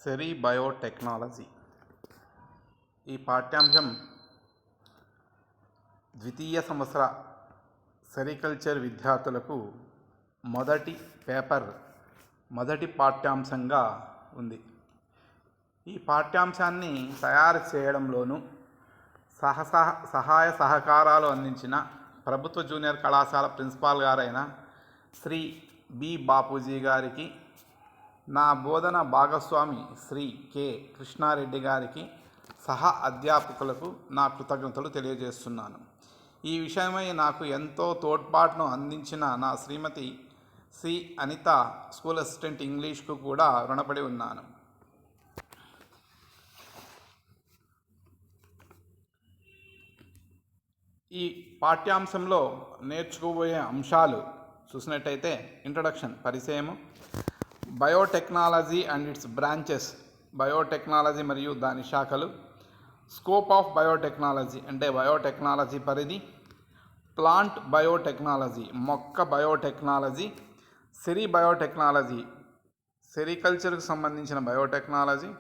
సెరీ biotechnology. ఈ పాఠ్యాంశం ద్వితీయ సంవత్సర సెరికల్చర్ విద్యార్థులకు మొదటి పాఠ్యాంశంగా ఉంది. ఈ పాఠ్యాంశాన్ని తయారు చేయడంలోనూ సహాయ సహకారాలు అందించిన ప్రభుత్వ జూనియర్ కళాశాల ప్రిన్సిపాల్ గారైన శ్రీ బి బాపూజీ గారికి, నా బోధన భాగస్వామి శ్రీ కె కృష్ణారెడ్డి గారికి, సహా అధ్యాపకులకు నా కృతజ్ఞతలు తెలియజేస్తున్నాను. ఈ విషయమై నాకు ఎంతో తోడ్పాటును అందించిన నా శ్రీమతి సి అనిత, స్కూల్ అసిస్టెంట్ ఇంగ్లీష్కు కూడా రుణపడి ఉన్నాను. ఈ పాఠ్యాంశంలో నేర్చుకోబోయే అంశాలు చూసినట్టయితే, ఇంట్రడక్షన్ పరిచయము, biotechnology and it's branches, biotechnology మరియు దాని శాఖలు, స్కోప్ ఆఫ్ బయోటెక్నాలజీ అంటే బయోటెక్నాలజీ పరిధి, ప్లాంట్ బయోటెక్నాలజీ మొక్క బయోటెక్నాలజీ, సెరీ బయోటెక్నాలజీ సెరికల్చర్కు సంబంధించిన బయోటెక్నాలజీ,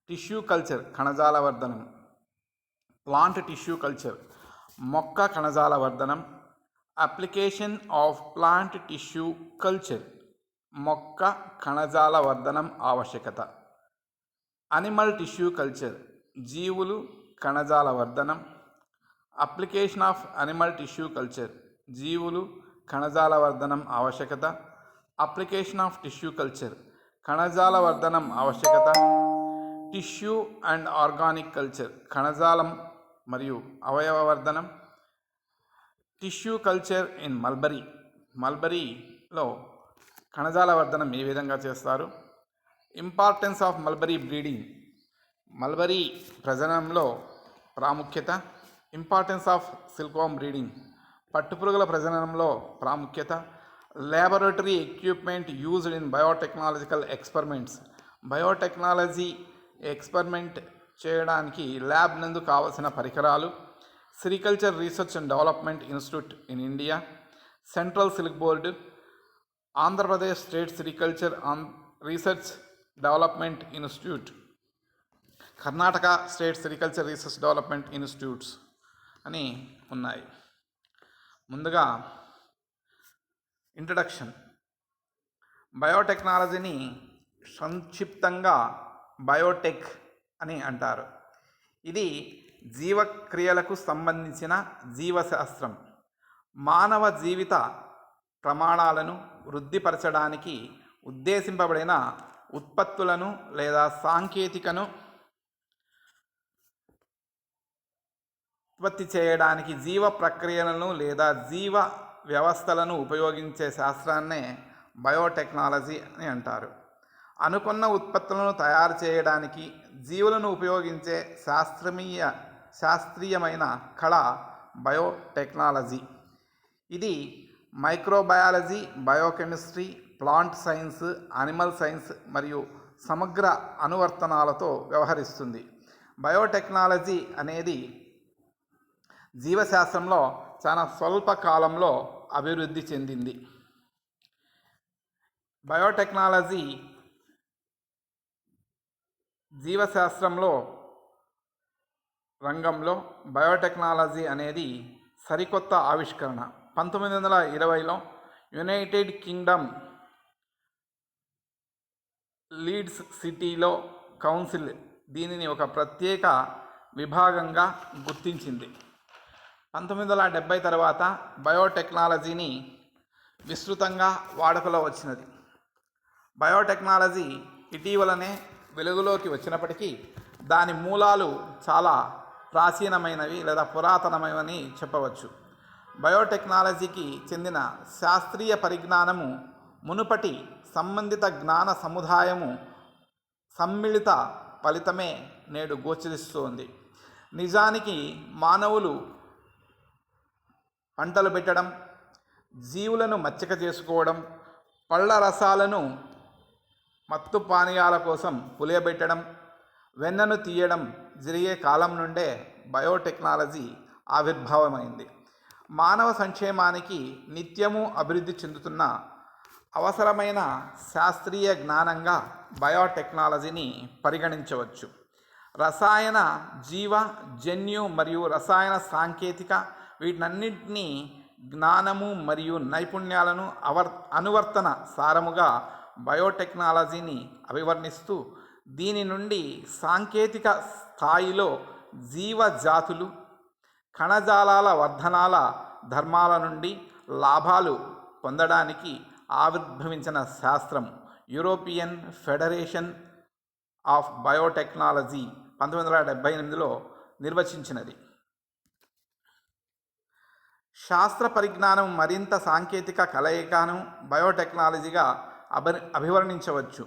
టిష్యూ కల్చర్ కణజాల వర్ధనం, ప్లాంట్ టిష్యూ కల్చర్ మొక్క కణజాల వర్ధనం, application of plant tissue culture మొక్క కణజాల వర్ధనం ఆవశ్యకత, అనిమల్ టిష్యూ కల్చర్ జీవులు కణజాల వర్ధనం, application of animal tissue culture జీవులు కణజాల వర్ధనం ఆవశ్యకత, అప్లికేషన్ ఆఫ్ టిష్యూ కల్చర్ కణజాల వర్ధనం ఆవశ్యకత, టిష్యూ అండ్ ఆర్గానిక్ కల్చర్ కణజాలం మరియు అవయవ వర్ధనం, టిష్యూ కల్చర్ ఇన్ మల్బరీలో కణజాల వర్ధనం ఏ విధంగా చేస్తారు, importance of mulberry breeding mulberry ప్రజననంలో ప్రాముఖ్యత, ఇంపార్టెన్స్ ఆఫ్ సిల్క్వార్మ్ బ్రీడింగ్ పట్టుపురుగుల ప్రజననంలో ప్రాముఖ్యత, laboratory equipment used in biotechnological experiments biotechnology experiment చేయడానికి ల్యాబ్ నందు కావలసిన పరికరాలు, sericulture research and development institute in India, central silk board, Andhra Pradesh state sericulture research development institute, Karnataka state sericulture research development institutes అని ఉన్నాయి. ముందుగా ఇంట్రడక్షన్. బయోటెక్నాలజీని సంక్షిప్తంగా బయోటెక్ అని అంటారు. ఇది జీవక్రియలకు సంబంధించిన జీవశాస్త్రం. మానవ జీవిత ప్రమాణాలను వృద్ధిపరచడానికి ఉద్దేశింపబడిన ఉత్పత్తులను లేదా సాంకేతికను ఉత్పత్తి చేయడానికి జీవ ప్రక్రియలను లేదా జీవ వ్యవస్థలను ఉపయోగించే శాస్త్రాన్నే బయోటెక్నాలజీ అని అంటారు. అనుకున్న ఉత్పత్తులను తయారు చేయడానికి జీవులను ఉపయోగించే శాస్త్రీయమైన కళ బయోటెక్నాలజీ. ఇది microbiology, biochemistry, plant science, animal science మరియు సమగ్ర అనువర్తనాలతో వ్యవహరిస్తుంది. బయోటెక్నాలజీ అనేది జీవశాస్త్రంలో చాలా స్వల్ప కాలంలో అభివృద్ధి చెందింది. బయోటెక్నాలజీ జీవశాస్త్రంలో రంగంలో బయోటెక్నాలజీ అనేది సరికొత్త ఆవిష్కరణ. 1920లో యునైటెడ్ కింగ్డమ్ లీడ్స్ సిటీలో కౌన్సిల్ దీనిని ఒక ప్రత్యేక విభాగంగా గుర్తించింది. 1970 తర్వాత బయోటెక్నాలజీని విస్తృతంగా వాడుకలో వచ్చినది. బయోటెక్నాలజీ ఇటీవలనే వెలుగులోకి వచ్చినప్పటికీ దాని మూలాలు చాలా ప్రాచీనమైనవి లేదా పురాతనమైనవని చెప్పవచ్చు. బయోటెక్నాలజీకి చెందిన శాస్త్రీయ పరిజ్ఞానము మునుపటి సంబంధిత జ్ఞాన సముదాయము సమ్మిళిత ఫలితమే నేడు గోచరిస్తోంది. నిజానికి మానవులు పంటలు పెట్టడం, జీవులను మచ్చిక చేసుకోవడం, పళ్ళ రసాలను మత్తు పానీయాల కోసం పులియబెట్టడం, వెన్నను తీయడం జరిగే కాలం నుండే బయోటెక్నాలజీ ఆవిర్భావమైంది. మానవ సంక్షేమానికి నిత్యము అభివృద్ధి చెందుతున్న అవసరమైన శాస్త్రీయ జ్ఞానంగా బయోటెక్నాలజీని పరిగణించవచ్చు. రసాయన, జీవ, జన్యు మరియు రసాయన సాంకేతిక వీటన్నింటినీ జ్ఞానము మరియు నైపుణ్యాలను అనువర్తన సారముగా బయోటెక్నాలజీని అభివర్ణిస్తూ, దీని నుండి సాంకేతిక స్థాయిలో జీవజాతులు, కణజాలాల వర్ధనాల ధర్మాల నుండి లాభాలు పొందడానికి ఆవిర్భవించిన శాస్త్రం యూరోపియన్ ఫెడరేషన్ ఆఫ్ బయోటెక్నాలజీ 1978లో నిర్వచించినది. శాస్త్ర పరిజ్ఞానం మరింత సాంకేతిక కలయికను బయోటెక్నాలజీగా అభివర్ణించవచ్చు.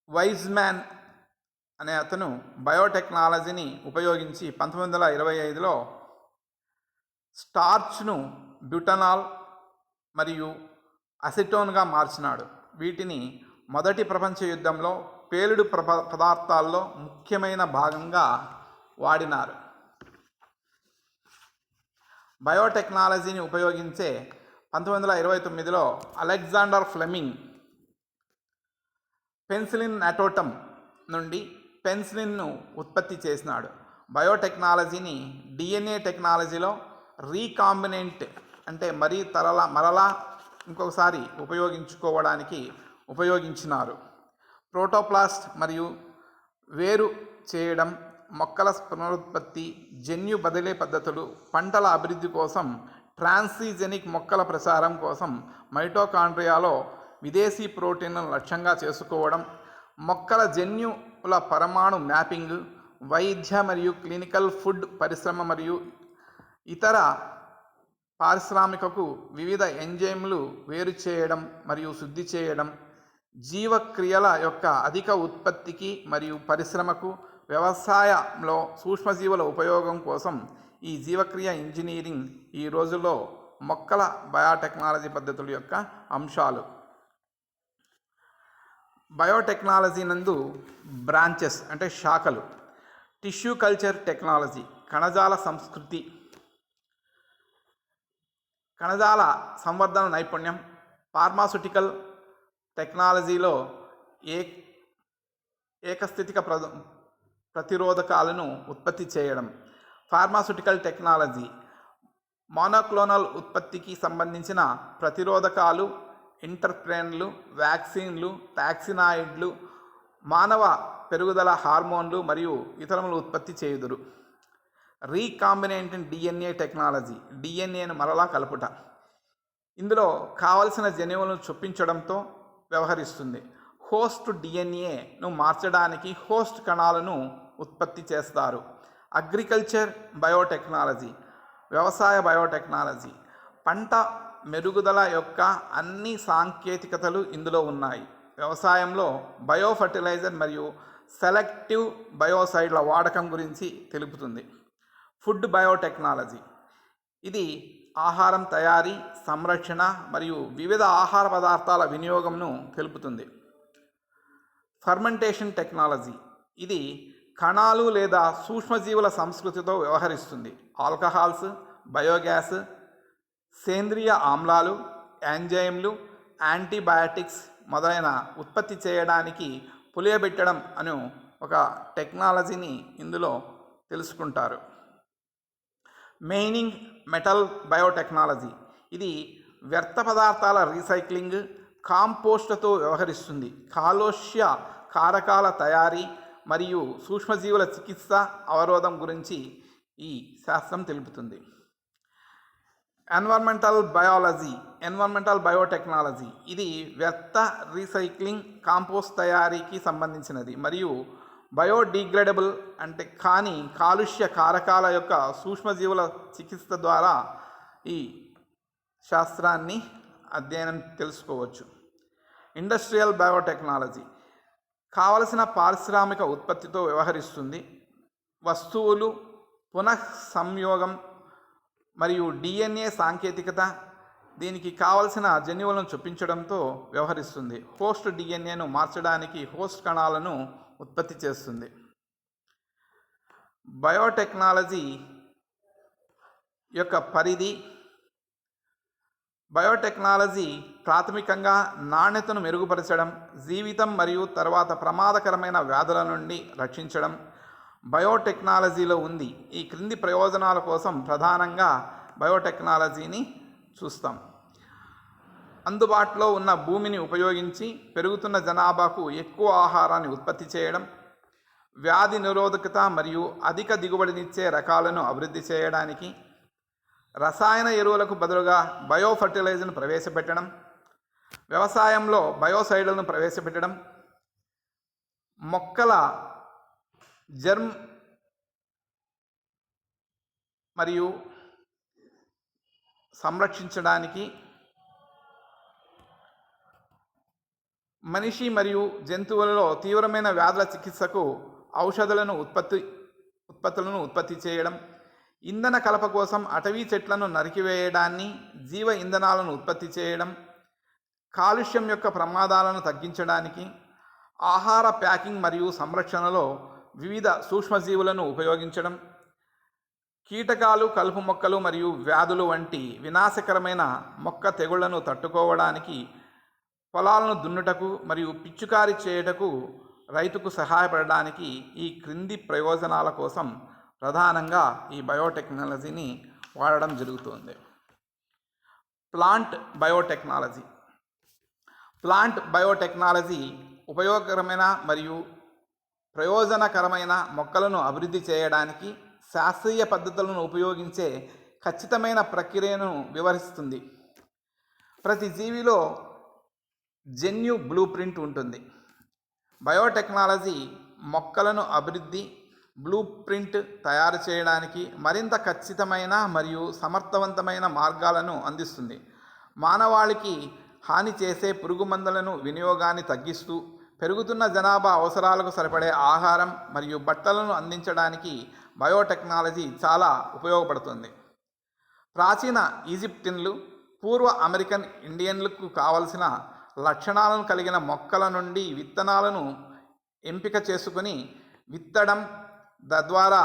వైజ్మ్యాన్ అనే అతను బయోటెక్నాలజీని ఉపయోగించి 1925లో స్టార్చ్ను బ్యూటనాల్ మరియు అసిటోన్గా మార్చినాడు. వీటిని మొదటి ప్రపంచ యుద్ధంలో పేలుడు పదార్థాల్లో ముఖ్యమైన భాగంగా వాడినారు. బయోటెక్నాలజీని ఉపయోగించే 1929లో అలెగ్జాండర్ ఫ్లెమింగ్ పెన్సిలిన్ నాటోటమ్ నుండి పెన్సిలిన్ను ఉత్పత్తి చేసినాడు. బయోటెక్నాలజీని డిఎన్ఏ టెక్నాలజీలో రీకాంబినెంట్ అంటే మరలా ఇంకొకసారి ఉపయోగించుకోవడానికి ఉపయోగించినారు. ప్రోటోప్లాస్ట్ మరియు వేరు చేయడం, మొక్కల పునరుత్పత్తి, జన్యు బదిలీ పద్ధతులు, పంటల అభివృద్ధి కోసం, ట్రాన్స్జెనిక్ మొక్కల ప్రసారం కోసం మైటోకాండ్రియాలో విదేశీ ప్రోటీన్లను లక్ష్యంగా చేసుకోవడం, మొక్కల జన్యువుల పరమాణు మ్యాపింగ్, వైద్య మరియు క్లినికల్ ఫుడ్ పరిశ్రమ మరియు ఇతర పారిశ్రామికకు వివిధ ఎంజైమ్లు వేరు చేయడం మరియు శుద్ధి చేయడం, జీవక్రియల యొక్క అధిక ఉత్పత్తికి మరియు పరిశ్రమకు, వ్యవసాయంలో సూక్ష్మజీవుల ఉపయోగం కోసం ఈ జీవక్రియ ఇంజనీరింగ్ ఈ రోజుల్లో మొక్కల బయోటెక్నాలజీ పద్ధతుల యొక్క అంశాలు. బయోటెక్నాలజీ నందు బ్రాంచెస్ అంటే శాఖలు: టిష్యూ కల్చర్ టెక్నాలజీ, కణజాల సంస్కృతి, కణజాల సంవర్ధన నైపుణ్యం, ఫార్మాస్యూటికల్ టెక్నాలజీలో ఏకస్థితిక ప్రతిరోధకాలను ఉత్పత్తి చేయడం, ఫార్మాస్యూటికల్ టెక్నాలజీ మోనోక్లోనల్ ఉత్పత్తికి సంబంధించిన ప్రతిరోధకాలు, ఇంటర్ఫెరాన్లు, వ్యాక్సిన్లు, టాక్సినాయిడ్లు, మానవ పెరుగుదల హార్మోన్లు మరియు ఇతరములు ఉత్పత్తి చేయుదురు. రీకాంబినెంట్ డిఎన్ఏ టెక్నాలజీ, డిఎన్ఏను మరలా కలుపుట, ఇందులో కావలసిన జన్యువులను చొప్పించడంతో వ్యవహరిస్తుంది. హోస్ట్ డిఎన్ఏను మార్చడానికి హోస్ట్ కణాలను ఉత్పత్తి చేస్తారు. అగ్రికల్చర్ బయోటెక్నాలజీ, వ్యవసాయ బయోటెక్నాలజీ, పంట మెరుగుదల యొక్క అన్ని సాంకేతికతలు ఇందులో ఉన్నాయి. వ్యవసాయంలో బయోఫర్టిలైజర్ మరియు సెలెక్టివ్ బయోసైడ్ల వాడకం గురించి తెలుపుతుంది. ఫుడ్ బయోటెక్నాలజీ, ఇది ఆహారం తయారీ, సంరక్షణ మరియు వివిధ ఆహార పదార్థాల వినియోగంను తెలుపుతుంది. ఫర్మెంటేషన్ టెక్నాలజీ, ఇది కణాలు లేదా సూక్ష్మజీవుల సంస్కృతితో వ్యవహరిస్తుంది. ఆల్కహాల్స్, బయోగ్యాస్, సేంద్రియ ఆమ్లాలు, ఎంజైమ్లు, యాంటీబయాటిక్స్ మొదలైన ఉత్పత్తి చేయడానికి పులియబెట్టడం అను ఒక టెక్నాలజీని ఇందులో తెలుసుకుంటారు. మైనింగ్ మెటల్ బయోటెక్నాలజీ, ఇది వ్యర్థ పదార్థాల రీసైక్లింగ్, కాంపోస్ట్తో వ్యవహరిస్తుంది. కాలుష్య కారకాల తయారీ మరియు సూక్ష్మజీవుల చికిత్స అవరోధం గురించి ఈ శాస్త్రం తెలుపుతుంది. ఎన్విరాన్మెంటల్ బయోటెక్నాలజీ, ఇది వ్యర్థ రీసైక్లింగ్, కాంపోస్ట్ తయారీకి సంబంధించినది మరియు బయోడిగ్రేడబుల్ అంటే కాలుష్య కారకాల యొక్క సూక్ష్మజీవుల చికిత్స ద్వారా ఈ శాస్త్రాన్ని అధ్యయనం తెలుసుకోవచ్చు. ఇండస్ట్రియల్ బయోటెక్నాలజీ, కావలసిన పారిశ్రామిక ఉత్పత్తితో వ్యవహరిస్తుంది. వస్తువులు పునఃసంయోగం మరియు డిఎన్ఏ సాంకేతికత, దీనికి కావలసిన జన్యువులను చొప్పించడంతో వ్యవహరిస్తుంది. హోస్ట్ డిఎన్ఏను మార్చడానికి హోస్ట్ కణాలను ఉత్పత్తి చేస్తుంది. బయోటెక్నాలజీ యొక్క పరిధి: బయోటెక్నాలజీ ప్రాథమికంగా నాణ్యతను మెరుగుపరచడం, జీవితం మరియు తర్వాత ప్రమాదకరమైన వ్యాధుల నుండి రక్షించడం బయోటెక్నాలజీలో ఉంది. ఈ క్రింది ప్రయోజనాల కోసం ప్రధానంగా బయోటెక్నాలజీని చూస్తాం. అందుబాటులో ఉన్న భూమిని ఉపయోగించి పెరుగుతున్న జనాభాకు ఎక్కువ ఆహారాన్ని ఉత్పత్తి చేయడం, వ్యాధి నిరోధకత మరియు అధిక దిగుబడినిచ్చే రకాలను అభివృద్ధి చేయడానికి, రసాయన ఎరువులకు బదులుగా బయో ఫర్టిలైజర్ను ప్రవేశపెట్టడం, వ్యవసాయంలో బయోసైడ్లను ప్రవేశపెట్టడం, మొక్కల జర్మ్ మరియు సంరక్షించడానికి, మనిషి మరియు జంతువులలో తీవ్రమైన వ్యాధుల చికిత్సకు ఔషధాలను ఉత్పత్తులను ఉత్పత్తి చేయడం, ఇంధన కలప కోసం అటవీ చెట్లను నరికివేయడాన్ని జీవ ఇంధనాలను ఉత్పత్తి చేయడం, కాలుష్యం యొక్క ప్రమాదాలను తగ్గించడానికి, ఆహార ప్యాకింగ్ మరియు సంరక్షణలో వివిధ సూక్ష్మజీవులను ఉపయోగించడం, కీటకాలు, కలుపు మొక్కలు మరియు వ్యాధులు వంటి వినాశకరమైన మొక్క తెగుళ్లను తట్టుకోవడానికి, పొలాలను దున్నుటకు మరియు పిచ్చుకారి చేయుటకు రైతుకు సహాయపడడానికి ఈ క్రింది ప్రయోజనాల కోసం ప్రధానంగా ఈ బయోటెక్నాలజీని వాడడం జరుగుతుంది. Plant biotechnology. ప్లాంట్ బయోటెక్నాలజీ ఉపయోగకరమైన మరియు ప్రయోజనకరమైన మొక్కలను అభివృద్ధి చేయడానికి శాస్త్రీయ పద్ధతులను ఉపయోగించే ఖచ్చితమైన ప్రక్రియను వివరిస్తుంది. ప్రతి జీవిలో జన్యు బ్లూ ప్రింట్ ఉంటుంది. బయోటెక్నాలజీ మొక్కలను అభివృద్ధి బ్లూ ప్రింట్ తయారు చేయడానికి మరింత ఖచ్చితమైన మరియు సమర్థవంతమైన మార్గాలను అందిస్తుంది. మానవాళికి హాని చేసే పురుగు మందులను వినియోగాన్ని తగ్గిస్తూ పెరుగుతున్న జనాభా అవసరాలకు సరిపడే ఆహారం మరియు బట్టలను అందించడానికి బయోటెక్నాలజీ చాలా ఉపయోగపడుతుంది. ప్రాచీన ఈజిప్టియన్లు, పూర్వ అమెరికన్ ఇండియన్లకు కావలసిన లక్షణాలను కలిగిన మొక్కల నుండి విత్తనాలను ఎంపిక చేసుకుని విత్తడం తద్వారా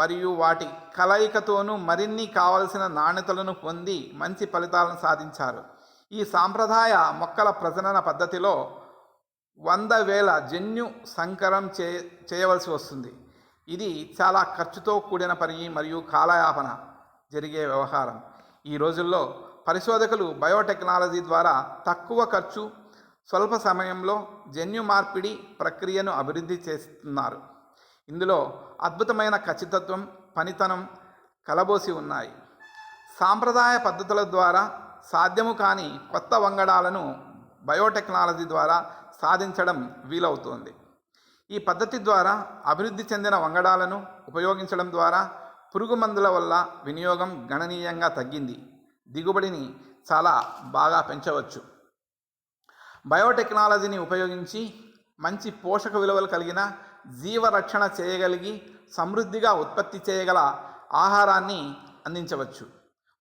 మరియు వాటి కలయికతోనూ మరిన్ని కావలసిన నాణ్యతలను పొంది మంచి ఫలితాలను సాధించారు. ఈ సాంప్రదాయ మొక్కల ప్రజనన పద్ధతిలో 100,000 జన్యు సంకరం చేయవలసి వస్తుంది. ఇది చాలా ఖర్చుతో కూడిన పని మరియు కాలయాపన జరిగే వ్యవహారం. ఈ రోజుల్లో పరిశోధకులు బయోటెక్నాలజీ ద్వారా తక్కువ ఖర్చు, స్వల్ప సమయంలో జన్యు మార్పిడి ప్రక్రియను అభివృద్ధి చేస్తున్నారు. ఇందులో అద్భుతమైన ఖచ్చితత్వం, పనితనం కలబోసి ఉన్నాయి. సాంప్రదాయ పద్ధతుల ద్వారా సాధ్యము కాని కొత్త వంగడాలను బయోటెక్నాలజీ ద్వారా సాధించడం వీలవుతోంది. ఈ పద్ధతి ద్వారా అభివృద్ధి చెందిన వంగడాలను ఉపయోగించడం ద్వారా పురుగు మందుల వల్ల వినియోగం గణనీయంగా తగ్గింది, దిగుబడిని చాలా బాగా పెంచవచ్చు. బయోటెక్నాలజీని ఉపయోగించి మంచి పోషక విలువలు కలిగిన జీవరక్షణ చేయగలిగి సమృద్ధిగా ఉత్పత్తి చేయగల ఆహారాన్ని అందించవచ్చు.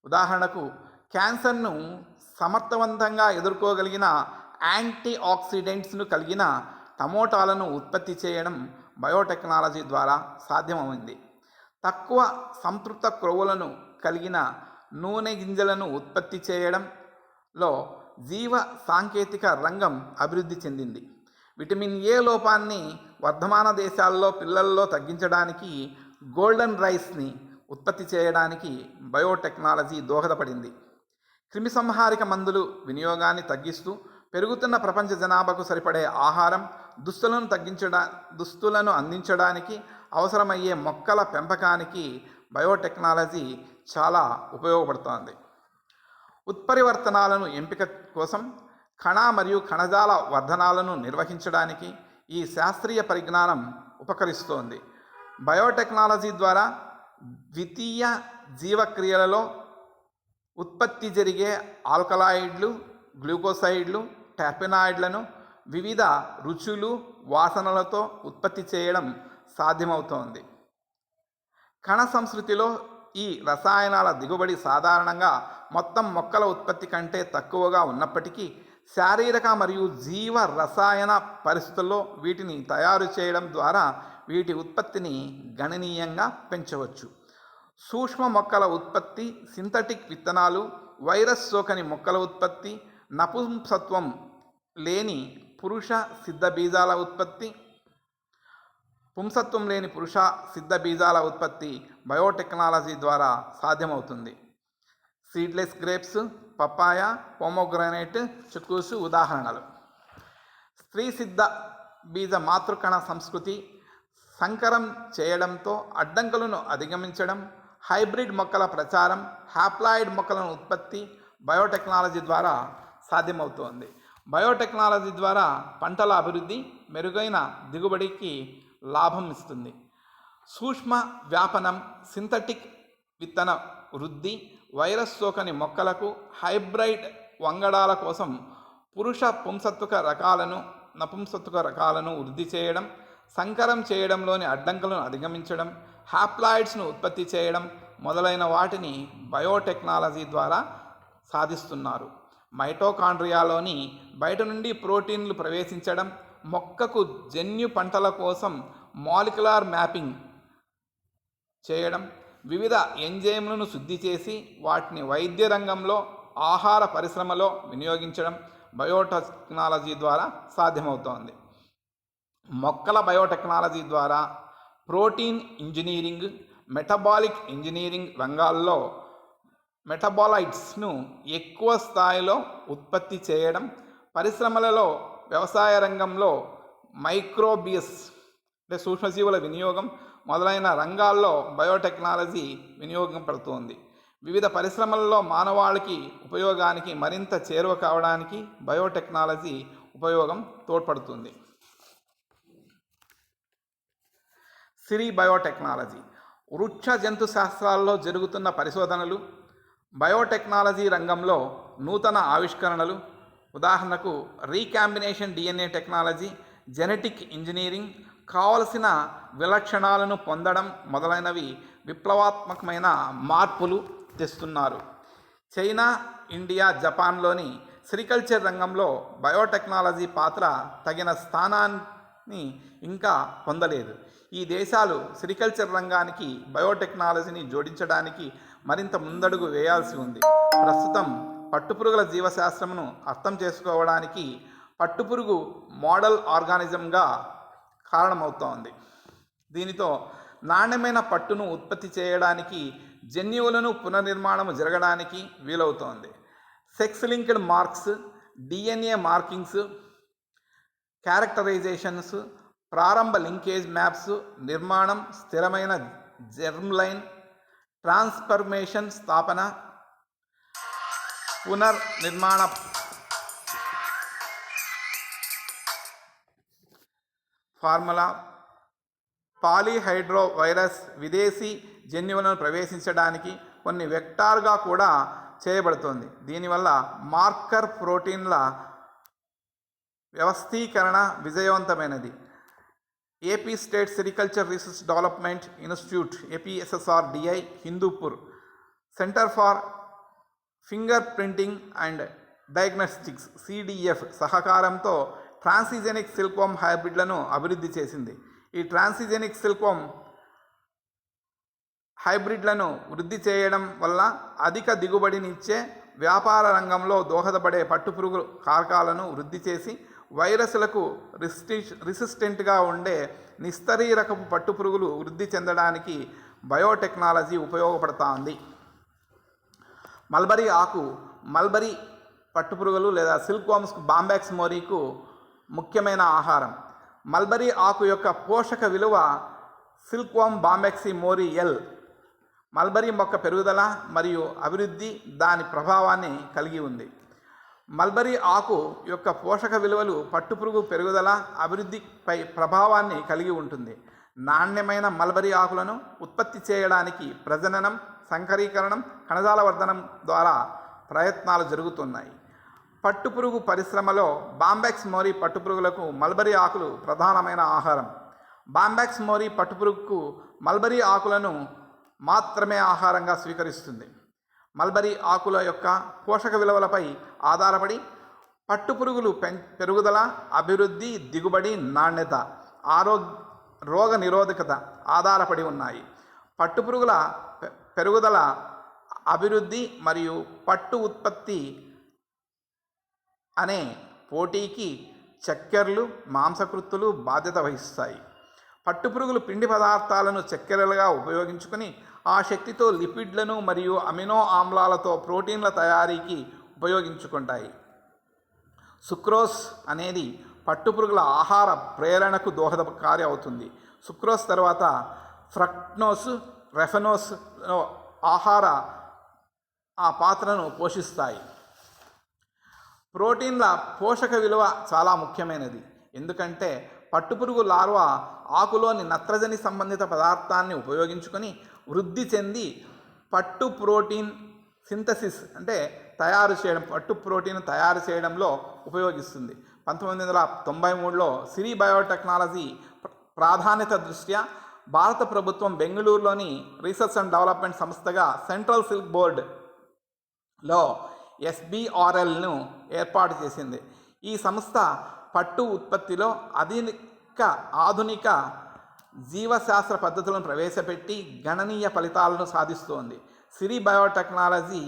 ఉదాహరణకు క్యాన్సర్ను సమర్థవంతంగా ఎదుర్కోగలిగిన యాంటీ ఆక్సిడెంట్స్ను కలిగిన టమోటాలను ఉత్పత్తి చేయడం బయోటెక్నాలజీ ద్వారా సాధ్యమైంది. తక్కువ సంతృప్త క్రొవ్వులను కలిగిన నూనె గింజలను ఉత్పత్తి చేయడంలో జీవ సాంకేతిక రంగం అభివృద్ధి చెందింది. విటమిన్ ఏ లోపాన్ని వర్ధమాన దేశాల్లో పిల్లల్లో తగ్గించడానికి గోల్డెన్ రైస్ని ఉత్పత్తి చేయడానికి బయోటెక్నాలజీ దోహదపడింది. క్రిమిసంహారక మందులు వినియోగాన్ని తగ్గిస్తూ పెరుగుతున్న ప్రపంచ జనాభాకు సరిపడే ఆహారం, దుస్తులను అందించడానికి అవసరమయ్యే మొక్కల పెంపకానికి బయోటెక్నాలజీ చాలా ఉపయోగపడుతోంది. ఉత్పరివర్తనాలను ఎంపిక కోసం కణ మరియు కణజాల వర్ధనాలను నిర్వహించడానికి ఈ శాస్త్రీయ పరిజ్ఞానం ఉపకరిస్తోంది. బయోటెక్నాలజీ ద్వారా ద్వితీయ జీవక్రియలలో ఉత్పత్తి జరిగే ఆల్కలాయిడ్లు, గ్లూకోసైడ్లు, టెర్పెనాయిడ్లను వివిధ రుచులు, వాసనలతో ఉత్పత్తి చేయడం సాధ్యమవుతోంది. కణ సంస్కృతిలో ఈ రసాయనాల దిగుబడి సాధారణంగా మొత్తం మొక్కల ఉత్పత్తి కంటే తక్కువగా ఉన్నప్పటికీ శారీరక మరియు జీవ రసాయన పరిస్థితుల్లో వీటిని తయారు చేయడం ద్వారా వీటి ఉత్పత్తిని గణనీయంగా పెంచవచ్చు. సూక్ష్మ మొక్కల ఉత్పత్తి, సింథటిక్ విత్తనాలు, వైరస్ సోకని మొక్కల ఉత్పత్తి, నపుంసత్వం లేని పురుష సిద్ధ బీజాల ఉత్పత్తి, పుంసత్వం లేని పురుష సిద్ధ బీజాల ఉత్పత్తి బయోటెక్నాలజీ ద్వారా సాధ్యమవుతుంది. సీడ్లెస్ గ్రేప్స్, పపాయ, పోమోగ్రానైట్, చిక్కుసు ఉదాహరణలు. స్త్రీ సిద్ధ బీజ మాతృకణ సంస్కృతి సంకరం చేయడంతో అడ్డంకులను అధిగమించడం, హైబ్రిడ్ మొక్కల ప్రచారం, హ్యాప్లాయిడ్ మొక్కలను ఉత్పత్తి బయోటెక్నాలజీ ద్వారా సాధ్యమవుతోంది. బయోటెక్నాలజీ ద్వారా పంటల అభివృద్ధి, మెరుగైన దిగుబడికి లాభం ఇస్తుంది. సూక్ష్మ వ్యాపనం, సింథటిక్ విత్తన వృద్ధి, వైరస్ సోకని మొక్కలకు హైబ్రిడ్ వంగడాల కోసం పురుష పుంసత్వక రకాలను, నపుంసత్వక రకాలను వృద్ధి చేయడం, సంకరం చేయడంలోని అడ్డంకులను అధిగమించడం, హ్యాప్లాయిడ్స్ను ఉత్పత్తి చేయడం మొదలైన వాటిని బయోటెక్నాలజీ ద్వారా సాధిస్తున్నారు. మైటోకాండ్రియాలోని బయట నుండి ప్రోటీన్లు ప్రవేశించడం, మొక్కకు జన్యు పంటల కోసం మాలిక్యులర్ మ్యాపింగ్ చేయడం, వివిధ ఎంజైమ్లను శుద్ధి చేసి వాటిని వైద్య రంగంలో, ఆహార పరిశ్రమలో వినియోగించడం బయోటెక్నాలజీ ద్వారా సాధ్యమవుతోంది. మొక్కల బయోటెక్నాలజీ ద్వారా ప్రోటీన్ ఇంజనీరింగ్, మెటబాలిక్ ఇంజనీరింగ్ రంగాల్లో మెటబాలైట్స్ను ఎక్కువ స్థాయిలో ఉత్పత్తి చేయడం, పరిశ్రమలలో, వ్యవసాయ రంగంలో మైక్రోబియస్ అంటే సూక్ష్మజీవుల వినియోగం మొదలైన రంగాల్లో బయోటెక్నాలజీ వినియోగం పడుతోంది. వివిధ పరిశ్రమలలో మానవాళికి ఉపయోగానికి మరింత చేరువ కావడానికి బయోటెక్నాలజీ ఉపయోగం తోడ్పడుతుంది. సిరి బయోటెక్నాలజీ వృక్ష జంతు శాస్త్రాల్లో జరుగుతున్న పరిశోధనలు, బయోటెక్నాలజీ రంగంలో నూతన ఆవిష్కరణలు, ఉదాహరణకు recombination DNA technology, genetic engineering, కావలసిన విలక్షణాలను పొందడం మొదలైనవి విప్లవాత్మకమైన మార్పులు తెస్తున్నారు. చైనా, ఇండియా, జపాన్లోని సెరికల్చర్ రంగంలో బయోటెక్నాలజీ పాత్ర తగిన స్థానాన్ని ఇంకా పొందలేదు. ఈ దేశాలు సెరికల్చర్ రంగానికి బయోటెక్నాలజీని జోడించడానికి మరింత ముందడుగు వేయాల్సి ఉంది. ప్రస్తుతం పట్టుపురుగుల జీవశాస్త్రమును అర్థం చేసుకోవడానికి పట్టుపురుగు మోడల్ ఆర్గానిజంగా కారణమవుతోంది. దీనితో నాణ్యమైన పట్టును ఉత్పత్తి చేయడానికి, జన్యువులను పునర్నిర్మాణం జరగడానికి వీలవుతోంది. Sex linked marks, DNA markings, characterizations, ప్రారంభ లింకేజ్ మ్యాప్స్ నిర్మాణం, స్థిరమైన జెర్మ్ లైన్ ట్రాన్స్ఫర్మేషన్ స్థాపన, పునర్నిర్మాణ ఫార్ములా, పాలీహైడ్రో వైరస్ విదేశీ జన్యువులను ప్రవేశించడానికి కొన్ని వెక్టార్గా కూడా చేయబడుతోంది. దీనివల్ల మార్కర్ ప్రోటీన్ల వ్యవస్థీకరణ విజయవంతమైనది. AP state sericulture research development institute APSSRDI, Hindupur centre for finger printing and diagnostics CDF సహకారంతో ట్రాన్సిజెనిక్ సిల్క్వామ్ హైబ్రిడ్లను అభివృద్ధి చేసింది. ఈ ట్రాన్సిజెనిక్ సిల్క్వామ్ హైబ్రిడ్లను వృద్ధి చేయడం వల్ల అధిక దిగుబడినిచ్చే, వ్యాపార రంగంలో దోహదపడే పట్టుపురుగు కారకాలను వృద్ధి చేసి వైరస్లకు రెసిస్టెంట్గా ఉండే నిస్తరీరకపు పట్టుపురుగులు వృద్ధి చెందడానికి బయోటెక్నాలజీ ఉపయోగపడుతోంది. మల్బరీ ఆకు మల్బరీ పట్టుపురుగులు లేదా సిల్క్వామ్స్ బాంబాక్స్ మోరీకు ముఖ్యమైన ఆహారం. మల్బరీ ఆకు యొక్క పోషక విలువ సిల్క్వామ్ బాంబాక్సి మోరీ ఎల్ మల్బరీ మొక్క పెరుగుదల మరియు అభివృద్ధి దాని ప్రభావాన్ని కలిగి ఉంది. మల్బరీ ఆకు యొక్క పోషక విలువలు పట్టుపురుగు పెరుగుదల, అభివృద్ధిపై ప్రభావాన్ని కలిగి ఉంటుంది. నాణ్యమైన మల్బరీ ఆకులను ఉత్పత్తి చేయడానికి ప్రజననం, సంకరీకరణం, కణజాల వర్ధనం ద్వారా ప్రయత్నాలు జరుగుతున్నాయి. పట్టుపురుగు పరిశ్రమలో బాంబాక్స్ మోరీ పట్టుపురుగులకు మల్బరీ ఆకులు ప్రధానమైన ఆహారం. బాంబాక్స్ మోరీ పట్టుపురుగుకు మల్బరీ ఆకులను మాత్రమే ఆహారంగా స్వీకరిస్తుంది. మల్బరీ ఆకుల యొక్క పోషక విలువలపై ఆధారపడి పట్టుపురుగులు పెరుగుదల, అభివృద్ధి, దిగుబడి, నాణ్యత, రోగ నిరోధకత ఆధారపడి ఉన్నాయి. పట్టుపురుగుల పెరుగుదల అభివృద్ధి మరియు పట్టు ఉత్పత్తి అనే పోటీకి చక్కెరలు, మాంసకృత్తులు బాధ్యత వహిస్తాయి. పట్టుపురుగులు పిండి పదార్థాలను చక్కెరలుగా ఉపయోగించుకొని ఆ శక్తితో లిపిడ్లను మరియు అమినో ఆమ్లాలతో ప్రోటీన్ల తయారీకి ఉపయోగించుకుంటాయి. సుక్రోజ్ అనేది పట్టుపురుగుల ఆహార ప్రేరణకు దోహదకారి అవుతుంది. సుక్రోజ్ తర్వాత ఫ్రక్టోస్, రెఫెనోస్ ఆ పాత్రను పోషిస్తాయి. ప్రోటీన్ల పోషక విలువ చాలా ముఖ్యమైనది, ఎందుకంటే పట్టుపురుగు లార్వా ఆకులోని నత్రజని సంబంధిత పదార్థాన్ని ఉపయోగించుకొని వృద్ధి చెంది పట్టు ప్రోటీన్ సింథసిస్ పట్టు ప్రోటీన్ తయారు చేయడంలో ఉపయోగిస్తుంది. 1993లో సిరి బయోటెక్నాలజీ ప్రాధాన్యత దృష్ట్యా భారత ప్రభుత్వం బెంగళూరులోని రీసెర్చ్ అండ్ డెవలప్మెంట్ సంస్థగా సెంట్రల్ సిల్క్ బోర్డులో SBRLను ఏర్పాటు చేసింది. ఈ సంస్థ పట్టు ఉత్పత్తిలో ఆధునిక జీవశాస్త్ర పద్ధతులను ప్రవేశపెట్టి గణనీయ ఫలితాలను సాధిస్తోంది. సిరి బయోటెక్నాలజీ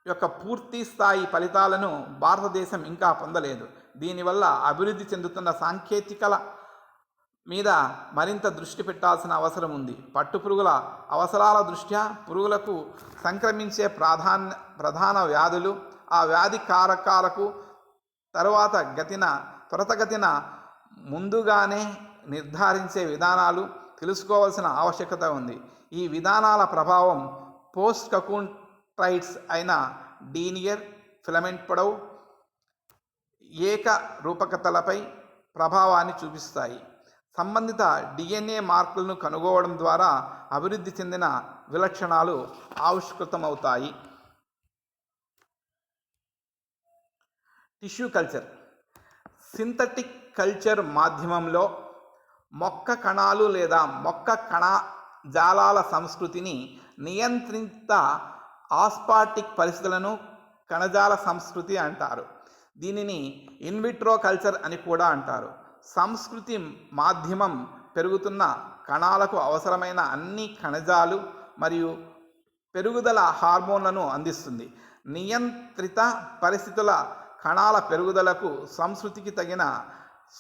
యొక్క పూర్తి స్థాయి ఫలితాలను భారతదేశం ఇంకా పొందలేదు. దీనివల్ల అభివృద్ధి చెందుతున్న సాంకేతికల మీద మరింత దృష్టి పెట్టాల్సిన అవసరం ఉంది. పట్టుపురుగుల అవసరాల దృష్ట్యా పురుగులకు సంక్రమించే ప్రధాన వ్యాధులు, ఆ వ్యాధి కారకాలకు త్వరితగతిన ముందుగానే నిర్ధారించే విధానాలు తెలుసుకోవాల్సిన ఆవశ్యకత ఉంది. ఈ విధానాల ప్రభావం పోస్ట్ కకూన్ ట్రైట్స్ అయిన డీనియర్, ఫిలమెంట్ పొడవు, ఏక రూపకతలపై ప్రభావాన్ని చూపిస్తాయి. సంబంధిత DNA మార్కులను కనుగొనడం ద్వారా అభివృద్ధి చెందిన విలక్షణాలు ఆవిష్కృతమవుతాయి. Tissue culture. సింథటిక్ కల్చర్ మాధ్యమంలో మొక్క కణాలు లేదా మొక్క కణజాలాల సంస్కృతిని నియంత్రిత ఆస్పార్టిక్ పరిస్థితులను కణజాల సంస్కృతి అంటారు. దీనిని ఇన్విట్రో కల్చర్ అని కూడా అంటారు. సంస్కృతి మాధ్యమం పెరుగుతున్న కణాలకు అవసరమైన అన్ని కణజాలు మరియు పెరుగుదల హార్మోన్లను అందిస్తుంది. నియంత్రిత పరిస్థితుల కణాల పెరుగుదలకు సంస్కృతికి తగిన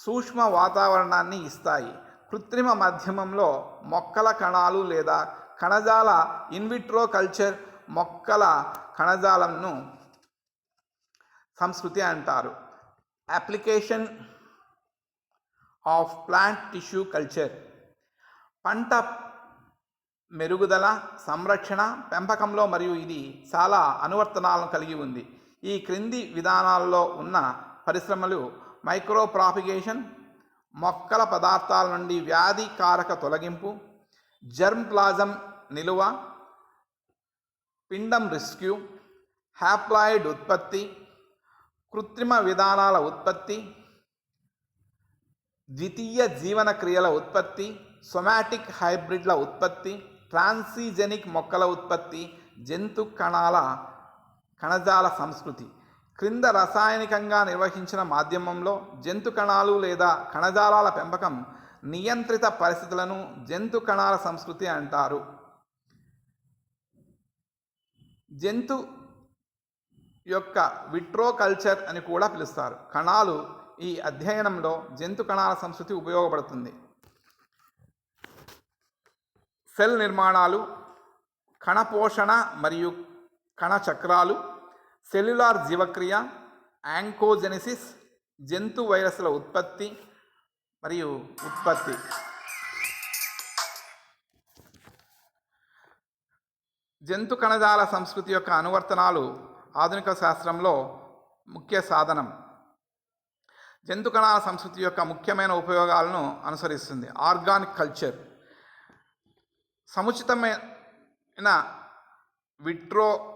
సూక్ష్మ వాతావరణాన్ని ఇస్తాయి. కృత్రిమ మాధ్యమంలో మొక్కల కణాలు లేదా కణజాల ఇన్విట్రో కల్చర్ మొక్కల కణజాలంను సంస్కృతి అంటారు. Application of plant tissue culture. పంట మెరుగుదల, సంరక్షణ, పెంపకంలో మరియు ఇది చాలా అనువర్తనాలను కలిగి ఉంది. ఈ క్రింది విధానాల్లో ఉన్న పరిశ్రమలు మైక్రో ప్రాపిగేషన్, మొక్కల పదార్థాల నుండి వ్యాధి కారక తొలగింపు, జర్మ్ ప్లాజం నిలువ, పిండం రెస్క్యూ, హ్యాప్లాయిడ్ ఉత్పత్తి, కృత్రిమ విధానాల ఉత్పత్తి, ద్వితీయ జీవన క్రియల ఉత్పత్తి, సొమాటిక్ హైబ్రిడ్ల ఉత్పత్తి, ట్రాన్సిజెనిక్ మొక్కల ఉత్పత్తి, జంతు కణజాల సంస్కృతి. క్రింద రసాయనికంగా నిర్వహించిన మాధ్యమంలో జంతు కణాలు లేదా కణజాలాల పెంపకం నియంత్రిత పరిస్థితులను జంతు కణాల సంస్కృతి అంటారు. జంతు యొక్క విట్రో కల్చర్ అని కూడా పిలుస్తారు. కణాలు ఈ అధ్యయనంలో జంతు కణాల సంస్కృతి ఉపయోగపడుతుంది. సెల్ నిర్మాణాలు, కణ పోషణ మరియు కణ చక్రాలు, సెల్యులార్ జీవక్రియ, యాంకోజెనిసిస్, జంతు వైరస్ల ఉత్పత్తి. జంతు కణజాల సంస్కృతి యొక్క అనువర్తనాలు ఆధునిక శాస్త్రంలో ముఖ్య సాధనం. జంతు కణాల సంస్కృతి యొక్క ముఖ్యమైన ఉపయోగాలను అనుసరిస్తుంది. ఆర్గానిక్ కల్చర్ సముచితమైన విట్రోలోని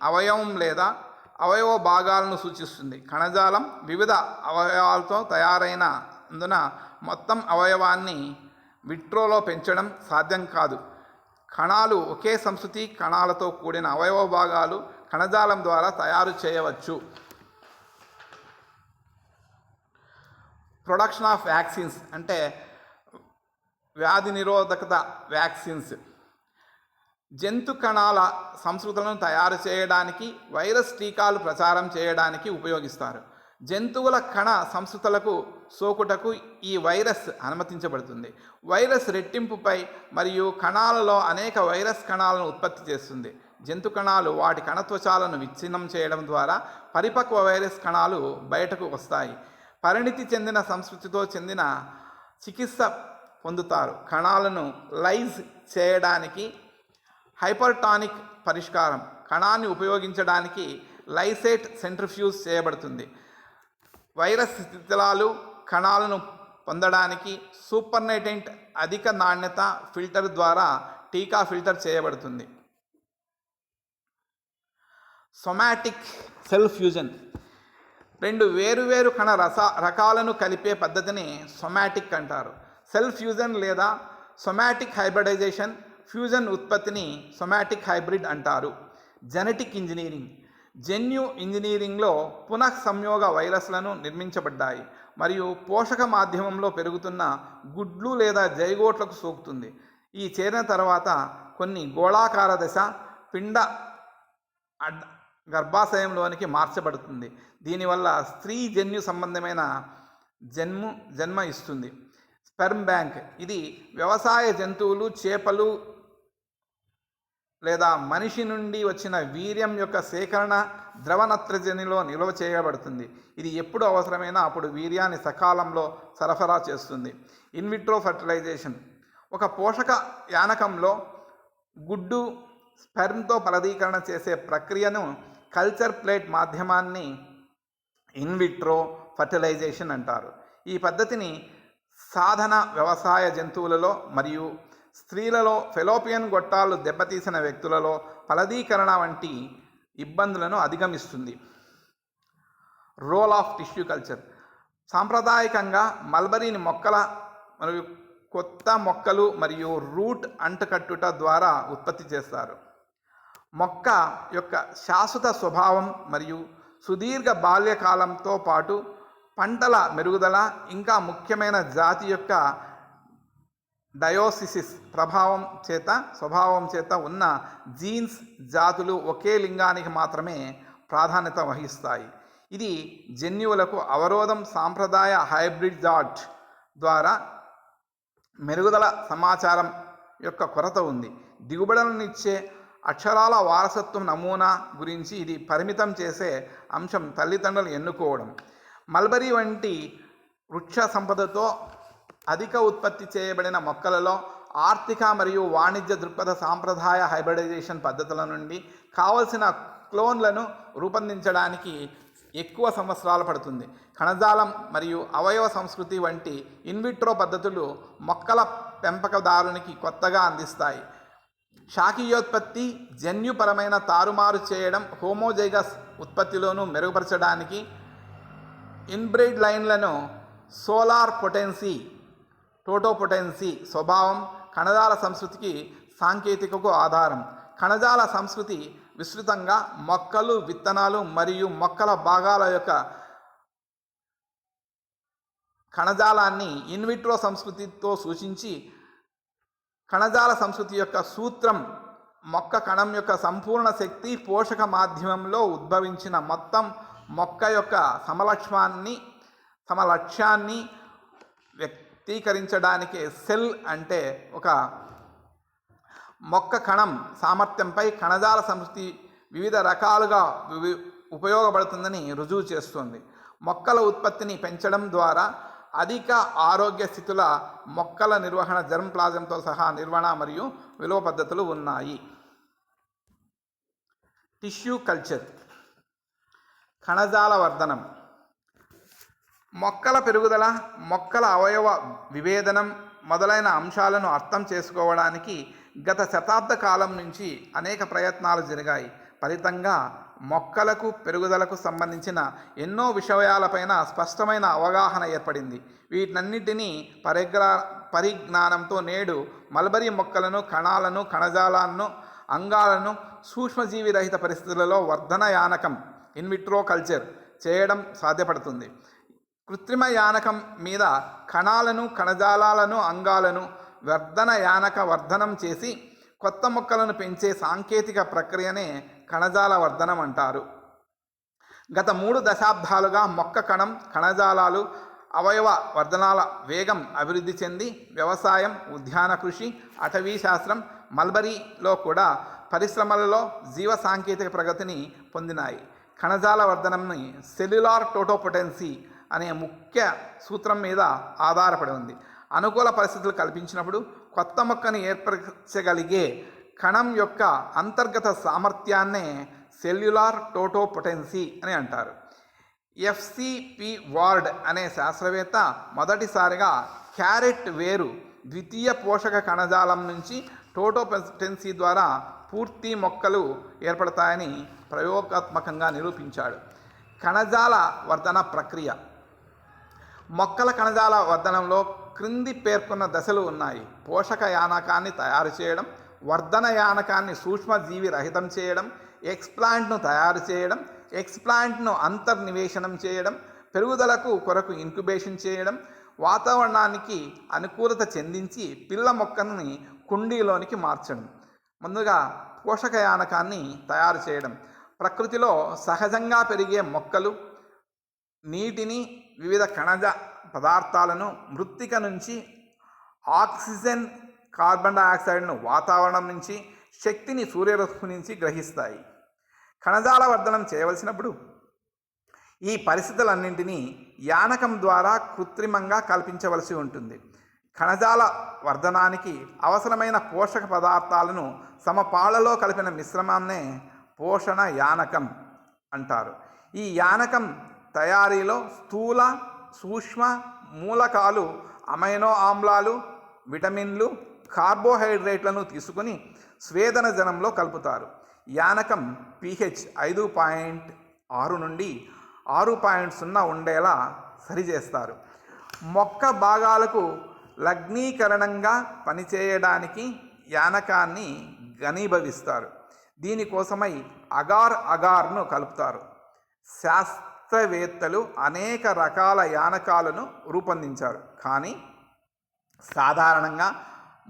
అవయవం లేదా అవయవ భాగాలను సూచిస్తుంది. కణజాలం వివిధ అవయవాలతో తయారైనందున మొత్తం అవయవాన్ని విట్రోలో పెంచడం సాధ్యం కాదు. కణాలు ఒకే సంస్కృతి కణాలతో కూడిన అవయవ భాగాలు కణజాలం ద్వారా తయారు చేయవచ్చు. ప్రొడక్షన్ ఆఫ్ వ్యాక్సిన్స్ అంటే వ్యాధి నిరోధకత వ్యాక్సిన్స్. జంతు కణాల సంస్కృతులను తయారు చేయడానికి, వైరస్ టీకాలు ప్రచారం చేయడానికి ఉపయోగిస్తారు. జంతువుల కణ సంస్కృతులకు సోకుటకు ఈ వైరస్ అనుమతించబడుతుంది. వైరస్ రెట్టింపుపై మరియు కణాలలో అనేక వైరస్ కణాలను ఉత్పత్తి చేస్తుంది. జంతు కణాలు వాటి కణత్వచాలను విచ్ఛిన్నం చేయడం ద్వారా పరిపక్వ వైరస్ కణాలు బయటకు వస్తాయి. పరిణితి చెందిన సంస్కృతితో చెందిన చికిత్స పొందుతారు. కణాలను లైజ్ చేయడానికి హైపర్టానిక్ పరిష్కారం, కణాన్ని ఉపయోగించడానికి లైసేట్ సెంట్రిఫ్యూజ్ చేయబడుతుంది. వైరస్ శిథిలాలు కణాలను పొందడానికి సూపర్నెటెంట్ అధిక నాణ్యత ఫిల్టర్ ద్వారా టీకా ఫిల్టర్ చేయబడుతుంది. సొమాటిక్ సెల్ ఫ్యూజన్, రెండు వేరువేరు కణ రకాలను కలిపే పద్ధతిని సొమాటిక్ అంటారు. సెల్ ఫ్యూజన్ లేదా సొమాటిక్ హైబ్రిడైజేషన్ ఫ్యూజన్ ఉత్పత్తిని సొమాటిక్ హైబ్రిడ్ అంటారు. జెనెటిక్ ఇంజనీరింగ్, జన్యు ఇంజనీరింగ్లో పునః సంయోగ వైరస్లను నిర్మించబడ్డాయి మరియు పోషక మాధ్యమంలో పెరుగుతున్న గుడ్లు లేదా జైగోట్లకు సోకుతుంది. ఈ చేరిన తర్వాత కొన్ని గోళాకార దశ పిండ గర్భాశయంలోనికి మార్చబడుతుంది. దీనివల్ల స్త్రీ జన్యు సంబంధమైన జన్మ ఇస్తుంది. స్పెర్మ్ బ్యాంక్, ఇది వ్యవసాయ జంతువులు, చేపలు లేదా మనిషి నుండి వచ్చిన వీర్యం యొక్క సేకరణ ద్రవ నత్రజనిలో నిల్వ చేయబడుతుంది. ఇది ఎప్పుడు అవసరమైనా అప్పుడు వీర్యాన్ని సకాలంలో సరఫరా చేస్తుంది. ఇన్విట్రో ఫర్టిలైజేషన్, ఒక పోషక యానకంలో గుడ్డు స్పెర్మ్తో ఫలదీకరణ చేసే ప్రక్రియను కల్చర్ ప్లేట్ మాధ్యమాన్ని ఇన్విట్రో ఫర్టిలైజేషన్ అంటారు. ఈ పద్ధతిని సాధన వ్యవసాయ జంతువులలో మరియు స్త్రీలలో ఫెలోపియన్ గొట్టాలు దెబ్బతీసిన వ్యక్తులలో ఫలదీకరణ వంటి ఇబ్బందులను అధిగమిస్తుంది. రోల్ ఆఫ్ టిష్యూ కల్చర్, సాంప్రదాయకంగా మల్బరీని మొక్కల మరియు కొత్త మొక్కలు మరియు రూట్ అంటుకట్టుట ద్వారా ఉత్పత్తి చేస్తారు. మొక్క యొక్క శాశ్వత స్వభావం మరియు సుదీర్ఘ బాల్యకాలంతో పాటు పంటల మెరుగుదల, ఇంకా ముఖ్యమైన జాతి యొక్క డయోసిసిస్ స్వభావం చేత ఉన్న జీన్స్ జాతులు ఒకే లింగానికి మాత్రమే ప్రాధాన్యత వహిస్తాయి. ఇది జన్యువులకు అవరోధం. సాంప్రదాయ హైబ్రిడ్ జాట్ ద్వారా మెరుగుదల సమాచారం యొక్క కొరత ఉంది. దిగుబడులనిచ్చే అక్షరాల వారసత్వం నమూనా గురించి ఇది పరిమితం చేసే అంశం తల్లిదండ్రులు ఎన్నుకోవడం. మల్బరీ వంటి వృక్ష సంపదతో అధిక ఉత్పత్తి చేయబడిన మొక్కలలో ఆర్థిక మరియు వాణిజ్య దృక్పథ సాంప్రదాయ హైబ్రిడైజేషన్ పద్ధతుల నుండి కావలసిన క్లోన్లను రూపొందించడానికి ఎక్కువ సంవత్సరాలు పడుతుంది. కణజాలం మరియు అవయవ సంస్కృతి వంటి ఇన్విట్రో పద్ధతులు మొక్కల పెంపకదారునికి కొత్తగా అందిస్తాయి. శాఖీయోత్పత్తి, జన్యుపరమైన తారుమారు చేయడం, హోమోజైగస్ ఉత్పత్తిలోనూ మెరుగుపరచడానికి ఇన్బ్రీడ్ లైన్లను సోలార్ పొటెన్సీ, టోటోపొటెన్సీ స్వభావం కణజాల సంస్కృతికి సాంకేతికకు ఆధారం. కణజాల సంస్కృతి విస్తృతంగా మొక్కలు, విత్తనాలు మరియు మొక్కల భాగాల యొక్క కణజాలాన్ని ఇన్విట్రో సంస్కృతితో సూచించి, కణజాల సంస్కృతి యొక్క సూత్రం మొక్క కణం యొక్క సంపూర్ణ శక్తి పోషక మాధ్యమంలో ఉద్భవించిన మొత్తం మొక్క యొక్క సమలక్ష్యాన్ని వ్యక్తీకరించడానికి సెల్ అంటే ఒక మొక్క కణం సామర్థ్యంపై కణజాల సంస్కృతి వివిధ రకాలుగా ఉపయోగపడుతుందని రుజువు చేస్తుంది. మొక్కల ఉత్పత్తిని పెంచడం ద్వారా అధిక ఆరోగ్య స్థితుల మొక్కల నిర్వహణ, జర్మ్ ప్లాజంతో సహా నిర్వహణ మరియు విలువ పద్ధతులు ఉన్నాయి. టిష్యూ కల్చర్, కణజాల వర్ధనం, మొక్కల పెరుగుదల, మొక్కల అవయవ విభేదనం మొదలైన అంశాలను అర్థం చేసుకోవడానికి గత శతాబ్ద కాలం నుంచి అనేక ప్రయత్నాలు జరిగాయి. ఫలితంగా మొక్కలకు పెరుగుదలకు సంబంధించిన ఎన్నో విషయాలపైన స్పష్టమైన అవగాహన ఏర్పడింది. వీటన్నిటినీ పరిజ్ఞానంతో నేడు మల్బరీ మొక్కలను, కణాలను, కణజాలాలను, అంగాలను సూక్ష్మజీవి రహిత పరిస్థితులలో వర్ధన యానకం ఇన్విట్రో కల్చర్ చేయడం సాధ్యపడుతుంది. కృత్రిమ యానకం మీద కణాలను, కణజాలాలను, అంగాలను వర్ధనం చేసి కొత్త మొక్కలను పెంచే సాంకేతిక ప్రక్రియనే కణజాల వర్ధనం అంటారు. గత 3 దశాబ్దాలుగా మొక్క కణజాలాలు, అవయవ వర్ధనాల వేగం అభివృద్ధి చెంది వ్యవసాయం, ఉద్యాన కృషి, అటవీ శాస్త్రం, మల్బరీలో కూడా పరిశ్రమలలో జీవ సాంకేతిక ప్రగతిని పొందినాయి. కణజాల వర్ధనంని సెల్యులార్ టోటోపొటెన్సీ అనే ముఖ్య సూత్రం మీద ఆధారపడి ఉంది. అనుకూల పరిస్థితులు కల్పించినప్పుడు కొత్త మొక్కను ఏర్పరచగలిగే కణం యొక్క అంతర్గత సామర్థ్యాన్నే సెల్యులార్ టోటోపొటెన్సీ అని అంటారు. ఎఫ్సిపి వార్డ్ అనే శాస్త్రవేత్త మొదటిసారిగా క్యారెట్ వేరు ద్వితీయ పోషక కణజాలం నుంచి టోటోపొటెన్సీ ద్వారా పూర్తి మొక్కలు ఏర్పడతాయని ప్రయోగాత్మకంగా నిరూపించాడు. కణజాల వర్ధన ప్రక్రియ. మొక్కల కణజాల వర్ధనంలో క్రింది పేర్కొన్న దశలు ఉన్నాయి. పోషక యానకాన్ని తయారు చేయడం, వర్ధన యానకాన్ని సూక్ష్మజీవి రహితం చేయడం, ఎక్స్ప్లాంట్ను తయారు చేయడం, ఎక్స్ప్లాంట్ను అంతర్నివేశనం చేయడం, పెరుగుదలకు కొరకు ఇంక్యుబేషన్ చేయడం, వాతావరణానికి అనుకూలత చెందించి పిల్ల మొక్కని కుండీలోనికి మార్చడం. ముందుగా పోషక యానకాన్ని తయారు చేయడం. ప్రకృతిలో సహజంగా పెరిగే మొక్కలు నీటిని, వివిధ ఖనిజ పదార్థాలను మృత్తిక నుంచి, ఆక్సిజన్, కార్బన్ డయాక్సైడ్ను వాతావరణం నుంచి, శక్తిని సూర్యరశ్మి నుంచి గ్రహిస్తాయి. కణజాల వర్ధనం చేయవలసినప్పుడు ఈ పరిస్థితులన్నింటినీ యానకం ద్వారా కృత్రిమంగా కల్పించవలసి ఉంటుంది. కణజాల వర్ధనానికి అవసరమైన పోషక పదార్థాలను సమపాళ్లలో కలిపిన మిశ్రమాన్నే పోషణ యానకం అంటారు. ఈ యానకం తయారీలో స్థూల, సూక్ష్మ మూలకాలు, అమైనో ఆమ్లాలు, విటమిన్లు, కార్బోహైడ్రేట్లను తీసుకుని స్వేదన జలంలో కలుపుతారు. యానకం pH 5.6 నుండి 6.0 ఉండేలా సరిచేస్తారు. మొక్క భాగాలకు లగ్నీకరణంగా పనిచేయడానికి యానకాన్ని ఘనీభవిస్తారు. దీనికోసమై అగార్ను కలుపుతారు. శాస్త్రవేత్తలు అనేక రకాల యానకాలను రూపొందించారు. కానీ సాధారణంగా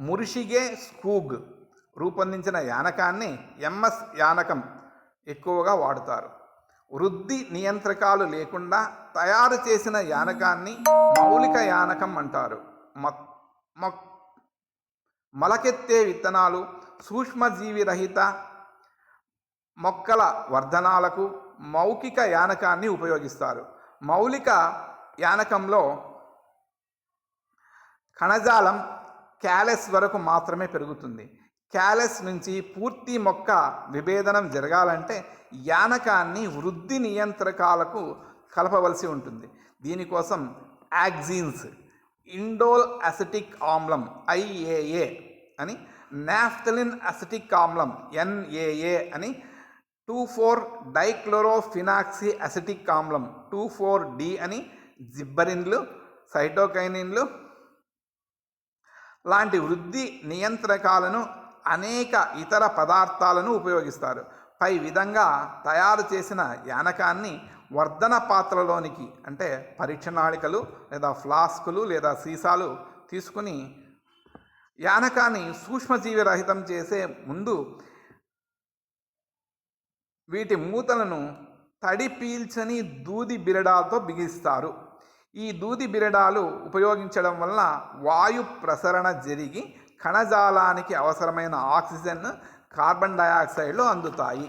మురిషిగే స్కూగ్ రూపొందించిన యానకాన్ని MS యానకం ఎక్కువగా వాడుతారు. వృద్ధి నియంత్రకాలు లేకుండా తయారు చేసిన యానకాన్ని మౌలిక యానకం అంటారు. మొలకెత్తే విత్తనాలు, సూక్ష్మజీవి రహిత మొక్కల వర్ధనాలకు మౌఖిక యానకాన్ని ఉపయోగిస్తారు. మౌలిక యానకంలో కణజాలం క్యాలస్ వరకు మాత్రమే పెరుగుతుంది. క్యాలస్ నుంచి పూర్తి మొక్క విభేదనం జరగాలంటే యానకాన్ని వృద్ధి నియంత్రకాలకు కలపవలసి ఉంటుంది. దీనికోసం యాక్సిన్స్, ఇండోల్ అసిటిక్ ఆమ్లం IAA అని, నాఫ్థలిన్ అసిటిక్ ఆమ్లం NAA అని, 2,4-డైక్లోరోఫినాక్సీ అసిటిక్ ఆమ్లం 2,4-D అని, జిబ్బరిన్లు, సైటోకైనిన్లు లాంటి వృద్ధి నియంత్రకాలను, అనేక ఇతర పదార్థాలను ఉపయోగిస్తారు. పై విధంగా తయారు చేసిన యానకాన్ని వర్ధన పాత్రలోనికి, అంటే పరీక్ష నాళికలు లేదా ఫ్లాస్కులు లేదా సీసాలు తీసుకుని యానకాన్ని సూక్ష్మజీవి రహితం చేసే ముందు వీటి మూతలను తడి పీల్చని దూది బిరడాలతో బిగిస్తారు. ఈ దూది బిరడాలు ఉపయోగించడం వల్ల వాయు ప్రసరణ జరిగి కణజాలానికి అవసరమైన ఆక్సిజన్, కార్బన్ డయాక్సైడ్లు అందుతాయి.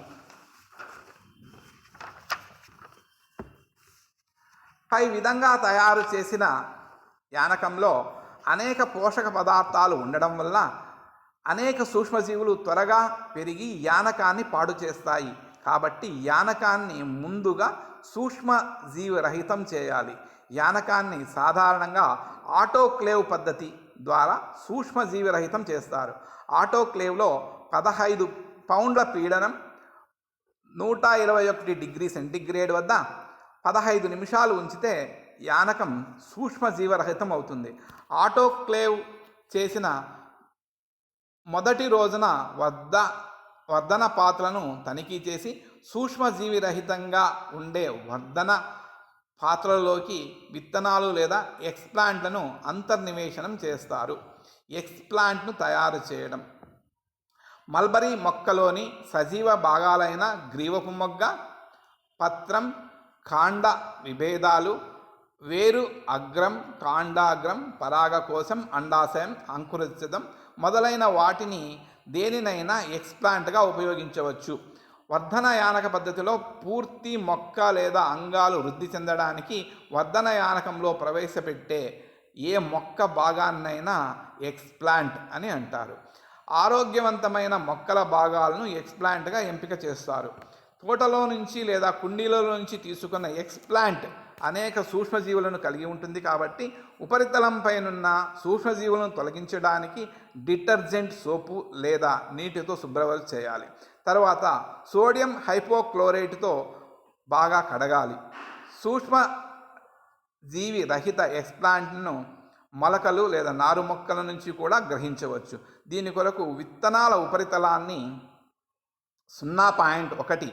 పై విధంగా తయారు చేసిన యానకంలో అనేక పోషక పదార్థాలు ఉండడం వల్ల అనేక సూక్ష్మజీవులు త్వరగా పెరిగి యానకాన్ని పాడు చేస్తాయి. కాబట్టి యానకాన్ని ముందుగా సూక్ష్మజీవి రహితం చేయాలి. యానకాన్ని సాధారణంగా ఆటోక్లేవ్ పద్ధతి ద్వారా సూక్ష్మజీవి రహితం చేస్తారు. ఆటోక్లేవ్లో 15 పౌండ్ల పీడనం, 121 డిగ్రీ సెంటీగ్రేడ్ వద్ద 15 నిమిషాలు ఉంచితే యానకం సూక్ష్మజీవరహితం అవుతుంది. ఆటోక్లేవ్ చేసిన మొదటి రోజున వర్ధన పాత్రలను తనిఖీ చేసి సూక్ష్మజీవి రహితంగా ఉండే వర్ధన పాత్రలోకి విత్తనాలు లేదా ఎక్స్ప్లాంట్లను అంతర్నివేశనం చేస్తారు. ఎక్స్ప్లాంట్ను తయారు చేయడం. మల్బరీ మొక్కలోని సజీవ భాగాలైన గ్రీవపు మొగ్గ, పత్రం, కాండ విభేదాలు, వేరు, అగ్రం, కాండాగ్రం, పరాగకోశం, అండాశయం, అంకురోత్సితం మొదలైన వాటిని దేనినైనా ఎక్స్ప్లాంట్గా ఉపయోగించవచ్చు. వర్ధనయానక పద్ధతిలో పూర్తి మొక్క లేదా అంగాలు వృద్ధి చెందడానికి వర్ధనయానకంలో ప్రవేశపెట్టే ఏ మొక్క భాగాన్నైనా ఎక్స్ప్లాంట్ అని అంటారు. ఆరోగ్యవంతమైన మొక్కల భాగాలను ఎక్స్ప్లాంట్గా ఎంపిక చేస్తారు. తోటలో నుంచి లేదా కుండీలలో నుంచి తీసుకున్న ఎక్స్ప్లాంట్ అనేక సూక్ష్మజీవులను కలిగి ఉంటుంది కాబట్టి ఉపరితలంపైనున్న సూక్ష్మజీవులను తొలగించడానికి డిటర్జెంట్ సోపు లేదా నీటితో శుభ్రం చేయాలి. తర్వాత సోడియం హైపోక్లోరైట్తో బాగా కడగాలి. సూక్ష్మ జీవి రహిత ఎక్స్ప్లాంట్ను మొలకలు లేదా నారు మొక్కల నుంచి కూడా గ్రహించవచ్చు. దీని కొరకు విత్తనాల ఉపరితలాన్ని 0.1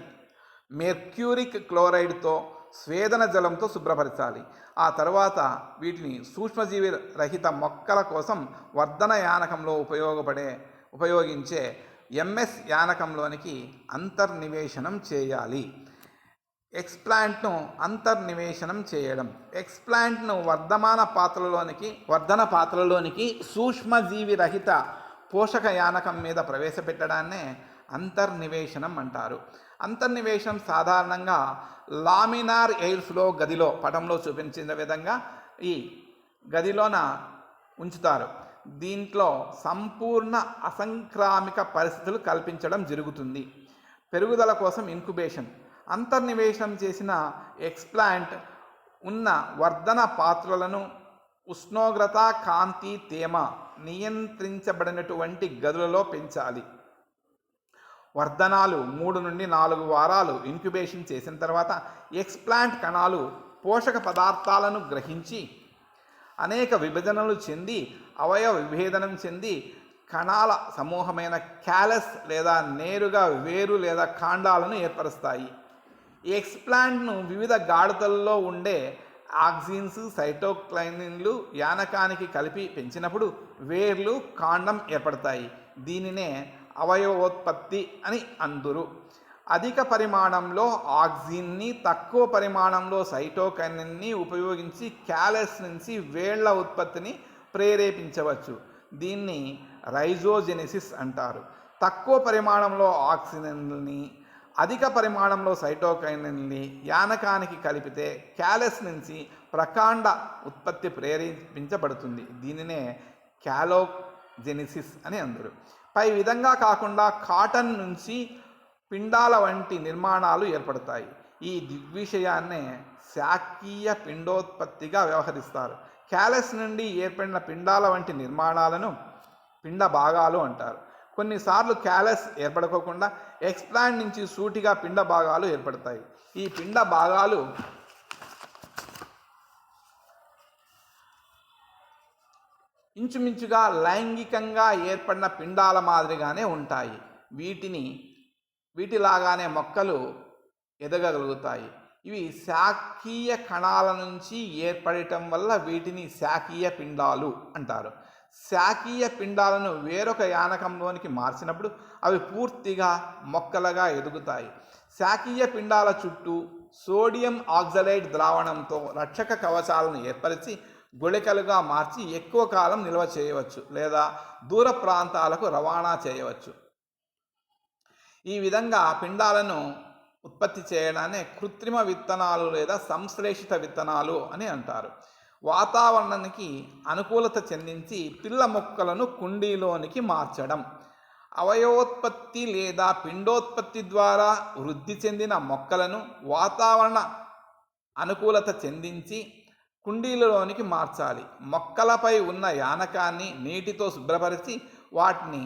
మెర్క్యూరిక్ క్లోరైడ్తో స్వేదన జలంతో శుభ్రపరచాలి. ఆ తర్వాత వీటిని సూక్ష్మజీవి రహిత మొక్కల కోసం వర్ధన యానకంలో ఉపయోగించే ఎంఎస్ యానకంలోనికి అంతర్నివేశనం చేయాలి. ఎక్స్ప్లాంట్ను అంతర్నివేశనం చేయడం. ఎక్స్ప్లాంట్ను వర్ధన పాత్రలోనికి సూక్ష్మజీవి రహిత పోషక యానకం మీద ప్రవేశపెట్టడాన్నే అంతర్నివేశనం అంటారు. అంతర్నివేశనం సాధారణంగా లామినార్ ఎయిర్ ఫ్లో గదిలో పటంలో చూపించిన విధంగా ఈ గదిలోన ఉంచుతారు. దీంట్లో సంపూర్ణ అసంక్రామిక పరిస్థితులు కల్పించడం జరుగుతుంది. పెరుగుదల కోసం ఇంక్యుబేషన్. అంతర్నివేశనం చేసిన ఎక్స్ప్లాంట్ ఉన్న వర్ధన పాత్రలను ఉష్ణోగ్రత, కాంతి, తేమ నియంత్రించబడినటువంటి గదులలో పెంచాలి. వర్ధనాలు 3 నుండి 4 వారాలు ఇంక్యుబేషన్ చేసిన తర్వాత ఎక్స్ప్లాంట్ కణాలు పోషక పదార్థాలను గ్రహించి అనేక విభజనలు చెంది అవయవ విభేదనం చెంది కణాల సమూహమైన క్యాలస్ లేదా నేరుగా వేరు లేదా కాండాలను ఏర్పరుస్తాయి. ఈ ఎక్స్ప్లాంట్ను వివిధ గాఢతల్లో ఉండే ఆక్సిన్స్, సైటోకైనిన్లు యానకానికి కలిపి పెంచినప్పుడు వేర్లు, కాండం ఏర్పడతాయి. దీనినే అవయవోత్పత్తి అని అందురు. అధిక పరిమాణంలో ఆక్సిన్ని, తక్కువ పరిమాణంలో సైటోకైనిన్ని ఉపయోగించి క్యాలస్ నుంచి వేళ్ల ఉత్పత్తిని ప్రేరేపించవచ్చు. దీన్ని రైజోజెనిసిస్ అంటారు. తక్కువ పరిమాణంలో ఆక్సిన్ని, అధిక పరిమాణంలో సైటోకైనిన్ని యానకానికి కలిపితే క్యాలస్ నుంచి ప్రకాండ ఉత్పత్తి ప్రేరేపించబడుతుంది. దీనినే క్యాలోజెనిసిస్ అని అందరు. పై విధంగా కాకుండా కాటన్ నుంచి పిండాల వంటి నిర్మాణాలు ఏర్పడతాయి. ఈ దిగ్విషయాన్నే శాఖీయ పిండోత్పత్తిగా వ్యవహరిస్తారు. క్యాలస్ నుండి ఏర్పడిన పిండాల వంటి నిర్మాణాలను పిండ భాగాలు అంటారు. కొన్నిసార్లు క్యాలస్ ఏర్పడకోకుండా ఎక్స్ప్లాంట్ నుంచి సూటిగా పిండ భాగాలు ఏర్పడతాయి. ఈ పిండ భాగాలు ఇంచుమించుగా లైంగికంగా ఏర్పడిన పిండాల మాదిరిగానే ఉంటాయి. వీటిలాగానే మొక్కలు ఎదగగలుగుతాయి. ఇవి శాఖీయ కణాల నుంచి ఏర్పడటం వల్ల వీటిని శాఖీయ పిండాలు అంటారు. శాఖీయ పిండాలను వేరొక యానకంలోనికి మార్చినప్పుడు అవి పూర్తిగా మొక్కలుగా ఎదుగుతాయి. శాఖీయ పిండాల చుట్టూ సోడియం ఆక్సలైడ్ ద్రావణంతో రక్షక కవచాలను ఏర్పరిచి గుళికలుగా మార్చి ఎక్కువ కాలం నిల్వ చేయవచ్చు లేదా దూర ప్రాంతాలకు రవాణా చేయవచ్చు. ఈ విధంగా పిండాలను ఉత్పత్తి చేయడాన్ని కృత్రిమ విత్తనాలు లేదా సంశ్లేషిత విత్తనాలు అని అంటారు. వాతావరణానికి అనుకూలత చెందించి పిల్ల మొక్కలను కుండీలోనికి మార్చడం. అవయవోత్పత్తి లేదా పిండోత్పత్తి ద్వారా వృద్ధి చెందిన మొక్కలను వాతావరణ అనుకూలత చెందించి కుండీలలోనికి మార్చాలి. మొక్కలపై ఉన్న యానకాన్ని నీటితో శుభ్రపరిచి వాటిని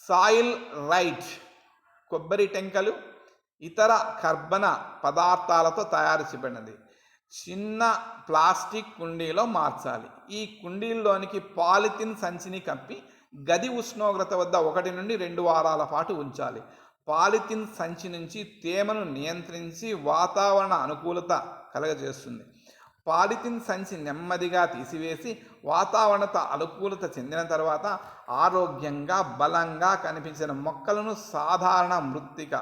సాయిల్ రైట్, కొబ్బరి టెంకలు, ఇతర కర్బన పదార్థాలతో తయారు చేయబడినది చిన్న ప్లాస్టిక్ కుండీలో మార్చాలి. ఈ కుండీల్లోనికి పాలిథిన్ సంచిని కప్పి గది ఉష్ణోగ్రత వద్ద 1 నుండి 2 వారాల పాటు ఉంచాలి. పాలిథిన్ సంచి నుంచి తేమను నియంత్రించి వాతావరణ అనుకూలత కలగజేస్తుంది. పాలిథిన్ సంచి నెమ్మదిగా తీసివేసి వాతావరణత అనుకూలత చెందిన తర్వాత ఆరోగ్యంగా బలంగా కనిపించిన మొక్కలను సాధారణ మృత్తిక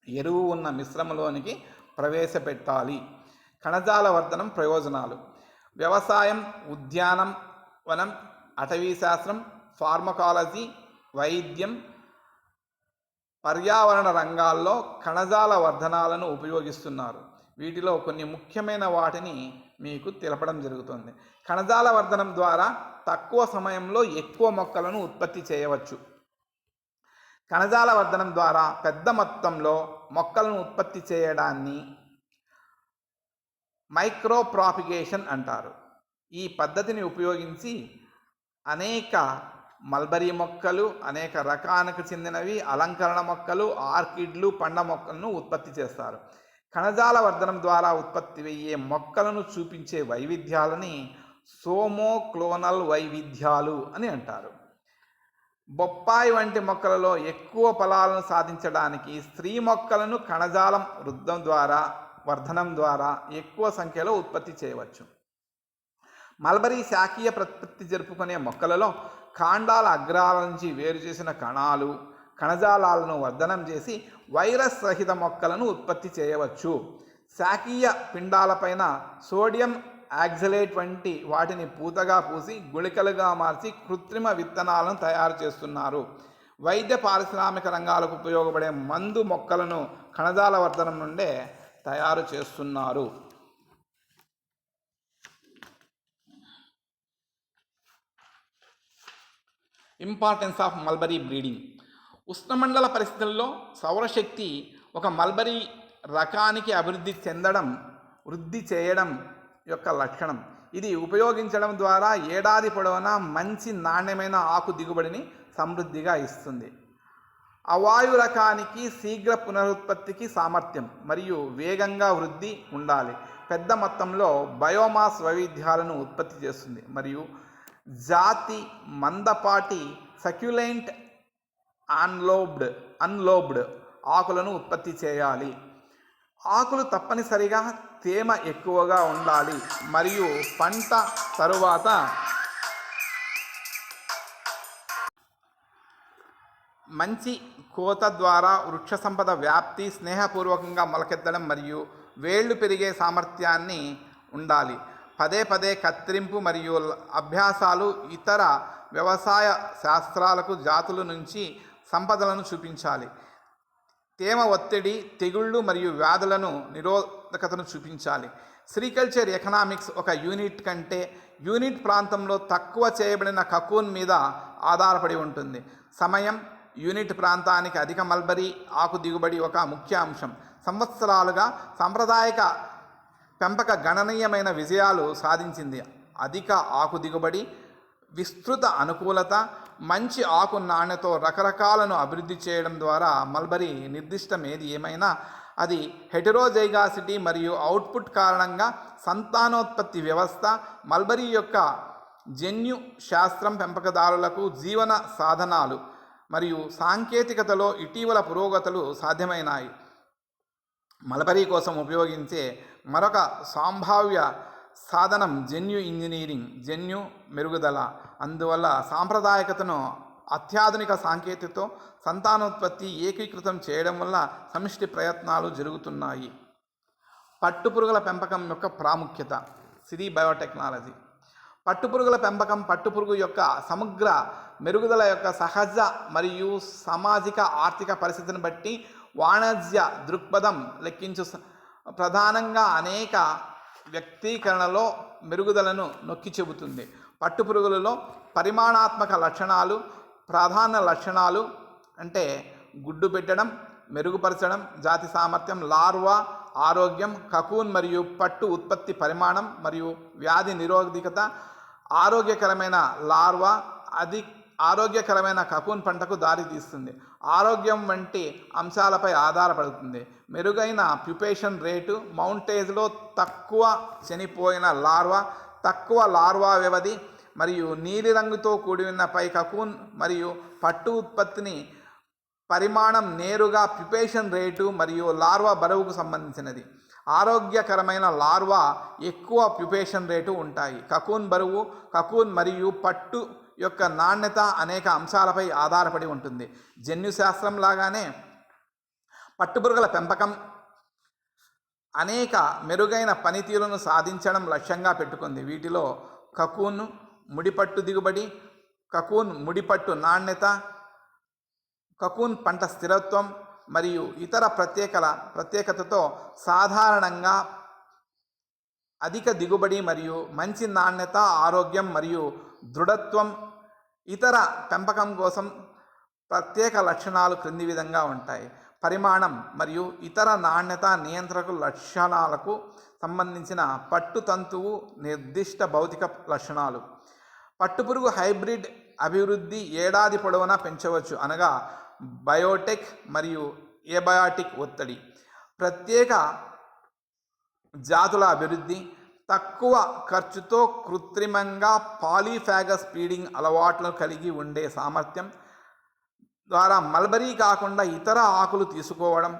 ఎరువు ఉన్న మిశ్రమంలోనికి ప్రవేశపెట్టాలి. కణజాల వర్ధనం ప్రయోజనాలు: వ్యవసాయం, ఉద్యానం వనం, అటవీ శాస్త్రం, ఫార్మకాలజీ, వైద్యం, పర్యావరణ రంగాల్లో కణజాల వర్ధనాలను ఉపయోగిస్తున్నారు. వీటిలో కొన్ని ముఖ్యమైన వాటిని మీకు తెలపడం జరుగుతుంది. కణజాల వర్ధనం ద్వారా తక్కువ సమయంలో ఎక్కువ మొక్కలను ఉత్పత్తి చేయవచ్చు. కణజాల వర్ధనం ద్వారా పెద్ద మొత్తంలో మొక్కలను ఉత్పత్తి చేయడాన్ని మైక్రో ప్రాపిగేషన్ అంటారు. ఈ పద్ధతిని ఉపయోగించి అనేక మల్బరీ మొక్కలు, అనేక రకానికి చెందినవి, అలంకరణ మొక్కలు, ఆర్కిడ్లు, పండ్ల మొక్కలను ఉత్పత్తి చేస్తారు. కణజాల వర్ధనం ద్వారా ఉత్పత్తి అయ్యే మొక్కలను చూపించే వైవిధ్యాలని సోమోక్లోనల్ వైవిధ్యాలు అని అంటారు. బొప్పాయి వంటి మొక్కలలో ఎక్కువ ఫలాలను సాధించడానికి స్త్రీ మొక్కలను కణజాలం వర్ధనం ద్వారా ఎక్కువ సంఖ్యలో ఉత్పత్తి చేయవచ్చు. మల్బరీ శాఖీయ ప్రత్పత్తి జరుపుకునే మొక్కలలో కాండాల అగ్రాల నుంచి వేరు చేసిన కణజాలాలను వర్ధనం చేసి వైరస్ రహిత మొక్కలను ఉత్పత్తి చేయవచ్చు. శాఖీయ పిండాలపైన సోడియం ఆక్సలేట్ వంటి వాటిని పూతగా పూసి గుళికలుగా మార్చి కృత్రిమ విత్తనాలను తయారు చేస్తున్నారు. వైద్య పారిశ్రామిక రంగాలకు ఉపయోగపడే మందు మొక్కలను కణజాల వర్ధనం నుండే తయారు చేస్తున్నారు. Importance of mulberry breeding. ఉష్ణమండల పరిస్థితుల్లో సౌరశక్తి ఒక మల్బరీ రకానికి వృద్ధి చేయడం యొక్క లక్షణం. ఇది ఉపయోగించడం ద్వారా ఏడాది పొడవునా మంచి నాణ్యమైన ఆకు దిగుబడిని సమృద్ధిగా ఇస్తుంది. అవాయు రకానికి శీఘ్ర పునరుత్పత్తికి సామర్థ్యం మరియు వేగంగా వృద్ధి ఉండాలి. పెద్ద మొత్తంలో బయోమాస్ వైవిధ్యాలను ఉత్పత్తి చేస్తుంది మరియు జాతి మందపాటి సక్యులెంట్ అన్లోబ్డ్ ఆకులను ఉత్పత్తి చేయాలి. ఆకులు తప్పనిసరిగా తేమ ఎక్కువగా ఉండాలి మరియు పంట తరువాత మంచి కోత ద్వారా వృక్ష సంపద వ్యాప్తి, స్నేహపూర్వకంగా మొలకెత్తడం మరియు వేళ్ళు పెరిగే సామర్థ్యాన్ని ఉండాలి. పదే పదే కత్తిరింపు మరియు అభ్యాసాలు ఇతర వ్యవసాయ శాస్త్రాలకు జాతుల నుంచి సంపదలను చూపించాలి. తేమ ఒత్తిడి, తెగుళ్ళు మరియు వ్యాధులను నిరోధకతను చూపించాలి. సెరికల్చర్ ఎకనామిక్స్ ఒక యూనిట్ ప్రాంతంలో తక్కువ చేయబడిన కకూన్ మీద ఆధారపడి ఉంటుంది. సమయం, యూనిట్ ప్రాంతానికి అధిక మల్బరీ ఆకు దిగుబడి ఒక ముఖ్య అంశం. సంవత్సరాలుగా సాంప్రదాయిక పెంపక గణనీయమైన విజయాలు సాధించింది. అధిక ఆకు దిగుబడి, విస్తృత అనుకూలత, మంచి ఆకు నాణ్యతతో రకరకాలను అభివృద్ధి చేయడం ద్వారా మల్బరీ నిర్దిష్టం ఏమైనా అది హెటెరోజైగాసిటీ మరియు అవుట్పుట్ కారణంగా సంతానోత్పత్తి వ్యవస్థ, మల్బరీ యొక్క జన్యు శాస్త్రం, పెంపకదారులకు జీవన సాధనాలు మరియు సాంకేతికతలో ఇటీవల పురోగతులు సాధ్యమైనాయి. మల్బరీ కోసం ఉపయోగించే మరొక సంభావ్య సాధనం జన్యు ఇంజనీరింగ్, జన్యు మెరుగుదల. అందువల్ల సాంప్రదాయకతను అత్యాధునిక సాంకేతికతతో సంతానోత్పత్తి ఏకీకృతం చేయడం వల్ల సమిష్టి ప్రయత్నాలు జరుగుతున్నాయి. పట్టుపురుగుల పెంపకం యొక్క ప్రాముఖ్యత. సిరి బయోటెక్నాలజీ. పట్టుపురుగుల పెంపకం పట్టుపురుగు యొక్క సమగ్ర మెరుగుదల యొక్క సహజ మరియు సామాజిక ఆర్థిక పరిస్థితిని బట్టి వాణిజ్య దృక్పథం లెక్కించు ప్రధానంగా అనేక వ్యక్తీకరణలో మెరుగుదలను నొక్కి చెబుతుంది. పట్టుపురుగులలో పరిమాణాత్మక లక్షణాలు, ప్రాధాన్య లక్షణాలు అంటే గుడ్డు పెట్టడం, మెరుగుపరచడం, జాతి సామర్థ్యం, లార్వా ఆరోగ్యం, కకూన్ మరియు పట్టు ఉత్పత్తి పరిమాణం మరియు వ్యాధి నిరోధకత, ఆరోగ్యకరమైన లార్వా ఆరోగ్యకరమైన కకూన్ పంటకు దారితీస్తుంది. ఆరోగ్యం వంటి అంశాలపై ఆధారపడుతుంది. మెరుగైన ప్యుపేషన్ రేటు, మౌంటేజ్లో తక్కువ చనిపోయిన లార్వా, తక్కువ లార్వా వ్యవధి మరియు నీలిరంగుతో కూడిన పై కకూన్ మరియు పట్టు ఉత్పత్తిని పరిమాణం నేరుగా ప్యుపేషన్ రేటు మరియు లార్వా బరువుకు సంబంధించినది. ఆరోగ్యకరమైన లార్వా ఎక్కువ ప్యుపేషన్ రేటు ఉంటాయి. కకూన్ బరువు, కకూన్ మరియు పట్టు యొక్క నాణ్యత అనేక అంశాలపై ఆధారపడి ఉంటుంది. జన్యుశాస్త్రం లాగానే పట్టుపురుగుల పెంపకం అనేక మెరుగైన పనితీరును సాధించడం లక్ష్యంగా పెట్టుకుంది. వీటిలో కకూన్ ముడిపట్టు దిగుబడి, కకూన్ ముడిపట్టు నాణ్యత, కకూన్ పంట స్థిరత్వం మరియు ఇతర ప్రత్యేకతతో సాధారణంగా అధిక దిగుబడి మరియు మంచి నాణ్యత, ఆరోగ్యం మరియు దృఢత్వం. ఇతర పెంపకం కోసం ప్రత్యేక లక్షణాలు క్రింది విధంగా ఉంటాయి. పరిమాణం మరియు ఇతర నాణ్యత నియంత్రక లక్షణాలకు సంబంధించిన పట్టుతంతువు నిర్దిష్ట భౌతిక లక్షణాలు. పట్టుపురుగు హైబ్రిడ్ అభివృద్ధి ఏడాది పొడవునా పెంచవచ్చు, అనగా బయోటెక్ మరియు ఏబయాటిక్ ఒత్తిడి. ప్రత్యేక జాతుల అభివృద్ధి, తక్కువ ఖర్చుతో కృత్రిమంగా పాలీఫాగస్ ఫీడింగ్ అలవాట్లను కలిగి ఉండే సామర్థ్యం ద్వారా మల్బరీ కాకుండా ఇతర ఆకులు తీసుకోవడం,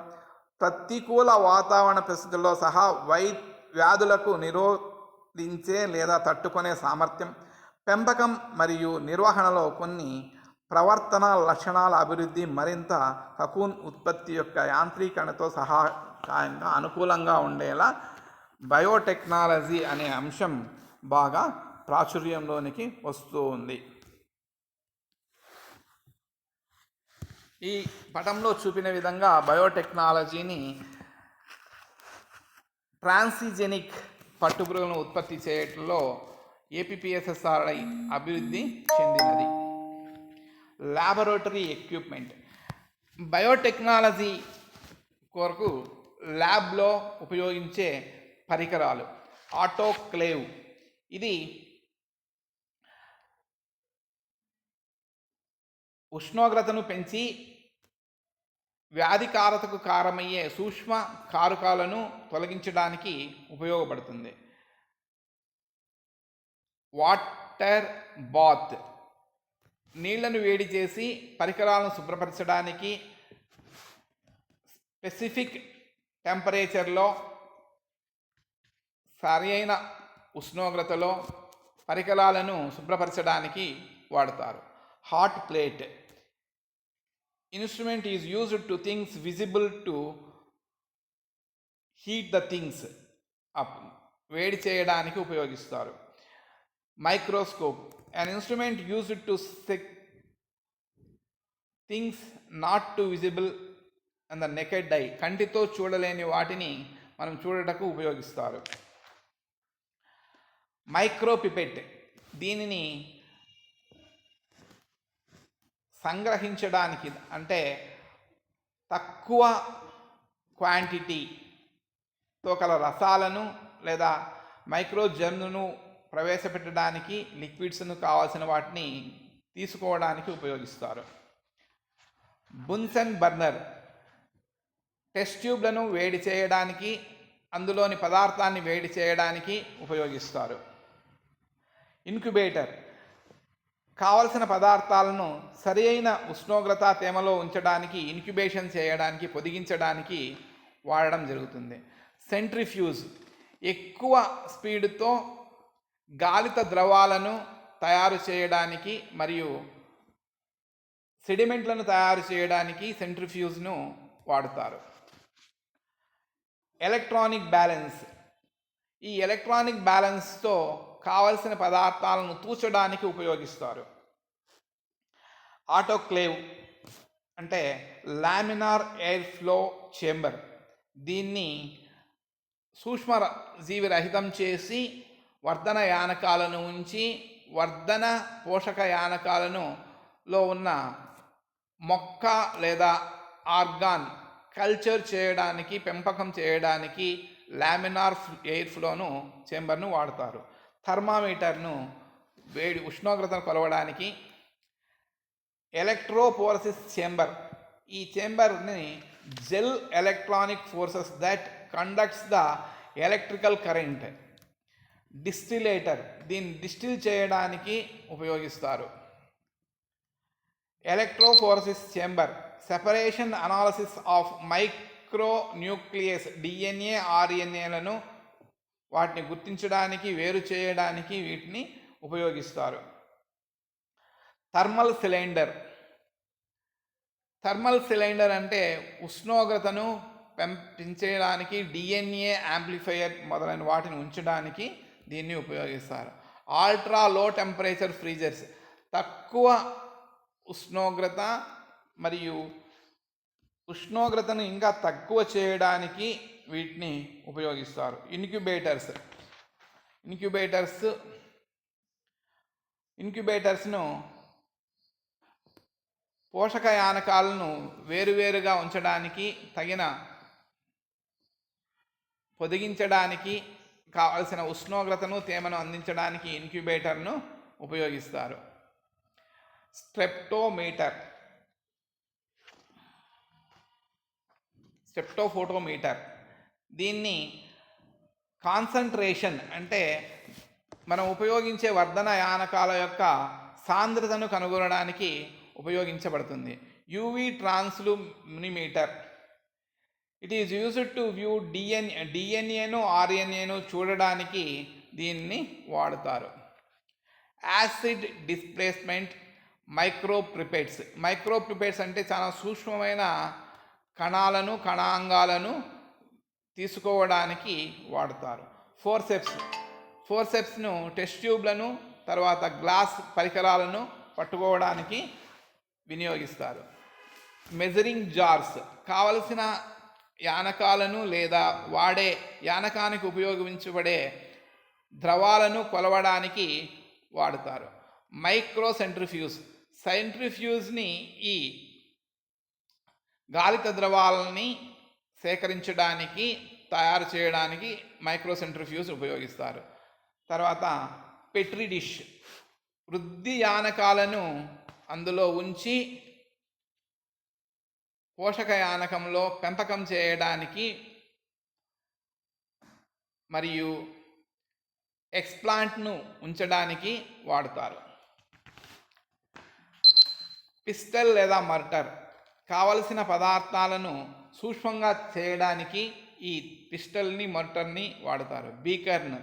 ప్రతికూల వాతావరణ పరిస్థితుల్లో సహా వ్యాధులకు నిరోధించే లేదా తట్టుకునే సామర్థ్యం, పెంపకం మరియు నిర్వహణలో కొన్ని ప్రవర్తన లక్షణాల అభివృద్ధి, మరింత కకూన్ ఉత్పత్తి యొక్క యాంత్రీకరణతో సహాయకంగా అనుకూలంగా ఉండేలా బయోటెక్నాలజీ అనే అంశం బాగా ప్రాచుర్యంలోనికి వస్తూ ఉంది. ఈ పటంలో చూపిన విధంగా బయోటెక్నాలజీని ట్రాన్సిజెనిక్ పట్టుపురుగులను ఉత్పత్తి చేయడంలో ఏపీపీఎస్ఎస్ఆర్ఐ అభివృద్ధి చెందినది. Laboratory equipment. బయోటెక్నాలజీ కొరకు ల్యాబ్లో ఉపయోగించే పరికరాలు. ఆటోక్లేవ్, ఇది ఉష్ణోగ్రతను పెంచి వ్యాధికారతకు కారణమయ్యే సూక్ష్మ కారకాలను తొలగించడానికి ఉపయోగపడుతుంది. వాటర్ బాత్, నీళ్లను వేడి చేసి పరికరాలను శుభ్రపరచడానికి స్పెసిఫిక్ టెంపరేచర్లో సరైన ఉష్ణోగ్రతలో పరికరాలను శుభ్రపరచడానికి వాడతారు. Hot plate, instrument is used to things visible to heat the things up, వేడి చేయడానికి ఉపయోగిస్తారు. Microscope, an instrument used to things not to visible and the naked I, కంటితో చూడలేని వాటిని మనం చూడటకు ఉపయోగిస్తారు. మైక్రోపిపెట్, దీనిని సంగ్రహించడానికి, అంటే తక్కువ క్వాంటిటీతో కల రసాలను లేదా మైక్రోజర్నును ప్రవేశపెట్టడానికి, లిక్విడ్స్ను కావాల్సిన వాటిని తీసుకోవడానికి ఉపయోగిస్తారు. బున్సన్ బర్నర్, టెస్ట్ ట్యూబ్లను వేడి చేయడానికి, అందులోని పదార్థాన్ని వేడి చేయడానికి ఉపయోగిస్తారు. ఇంక్యుబేటర్, కావలసిన పదార్థాలను సరి అయిన ఉష్ణోగ్రత తేమలో ఉంచడానికి, ఇన్క్యుబేషన్ చేయడానికి, పొదిగించడానికి వాడడం జరుగుతుంది. సెంట్రిఫ్యూజ్, ఎక్కువ స్పీడ్తో గాలిత ద్రవాలను తయారు చేయడానికి మరియు సెడిమెంట్లను తయారు చేయడానికి సెంట్రిఫ్యూజ్ను వాడతారు. ఎలక్ట్రానిక్ బ్యాలెన్స్, ఈ ఎలక్ట్రానిక్ బ్యాలెన్స్తో కావలసిన పదార్థాలను తూచడానికి ఉపయోగిస్తారు. ఆటోక్లేవ్ అంటే లామినార్ ఎయిర్ ఫ్లో చేంబర్, దీన్ని సూక్ష్మ జీవి రహితం చేసి వర్ధన యానకాలను ఉంచి వర్ధన పోషక యానకాలను లో ఉన్న మొక్క లేదా ఆర్గాన్ కల్చర్ చేయడానికి, పెంపకం చేయడానికి లామినార్ ఎయిర్ ఫ్లోను చేంబర్ను వాడతారు. థర్మామీటర్ను వేడి ఉష్ణోగ్రతను కొలవడానికి. ఎలక్ట్రోపోరసిస్ చేంబర్, ఈ చేంబర్ని gel electronic forces that conducts the electrical current. Distillator, దీన్ని డిస్టిల్ చేయడానికి ఉపయోగిస్తారు. Electrophoresis chamber, separation analysis of micronucleus DNA ఆర్ఎన్ఏలను వాటిని గుర్తించడానికి వేరు చేయడానికి వీటిని ఉపయోగిస్తారు. థర్మల్ సిలిండర్ అంటే ఉష్ణోగ్రతను పెంచడానికి డిఎన్ఏ యాంప్లిఫైయర్ మొదలైన వాటిని ఉంచడానికి దీన్ని ఉపయోగిస్తారు. అల్ట్రా లో టెంపరేచర్ ఫ్రీజర్స్ తక్కువ ఉష్ణోగ్రత మరియు ఉష్ణోగ్రతను ఇంకా తక్కువ చేయడానికి వీటిని ఉపయోగిస్తారు. ఇంక్యుబేటర్స్ను పోషక యానకాలను వేరువేరుగా ఉంచడానికి పొదిగించడానికి కావలసిన ఉష్ణోగ్రతను తేమను అందించడానికి ఇంక్యుబేటర్ను ఉపయోగిస్తారు. స్టెప్టోఫోటోమీటర్ దీన్ని కాన్సంట్రేషన్ అంటే మనం ఉపయోగించే వర్ధన యానకాల యొక్క సాంద్రతను కనుగొనడానికి ఉపయోగించబడుతుంది. UV transluminometer it is used to view డిఎన్ఏను ఆర్ఎన్ఏను చూడడానికి దీన్ని వాడుతారు. యాసిడ్ డిస్ప్లేస్మెంట్ మైక్రోప్రిపెట్స్ అంటే చాలా సూక్ష్మమైన కణాంగాలను తీసుకోవడానికి వాడతారు. ఫోర్సెప్స్ను టెస్ట్ ట్యూబ్లను తర్వాత గ్లాస్ పరికరాలను పట్టుకోవడానికి వినియోగిస్తారు. మెజరింగ్ జార్స్ కావలసిన యానకాలను లేదా వాడే యానకానికి ఉపయోగించబడే ద్రవాలను కొలవడానికి వాడతారు. సెంట్రిఫ్యూజ్ని ఈ గాలిత ద్రవాలని సేకరించడానికి తయారు చేయడానికి మైక్రోసెంట్రిఫ్యూజ్ ఉపయోగిస్తారు. తర్వాత పెట్రీ డిష్ వృద్ధి యానకాలను అందులో ఉంచి పోషక యానకంలో పెంపకం చేయడానికి మరియు ఎక్స్ప్లాంట్ను ఉంచడానికి వాడతారు. పిస్టల్ లేదా మర్టర్ కావలసిన పదార్థాలను సూక్ష్మంగా చేయడానికి ఈ పిస్టల్ని మర్టర్ని వాడతారు. బీకర్ను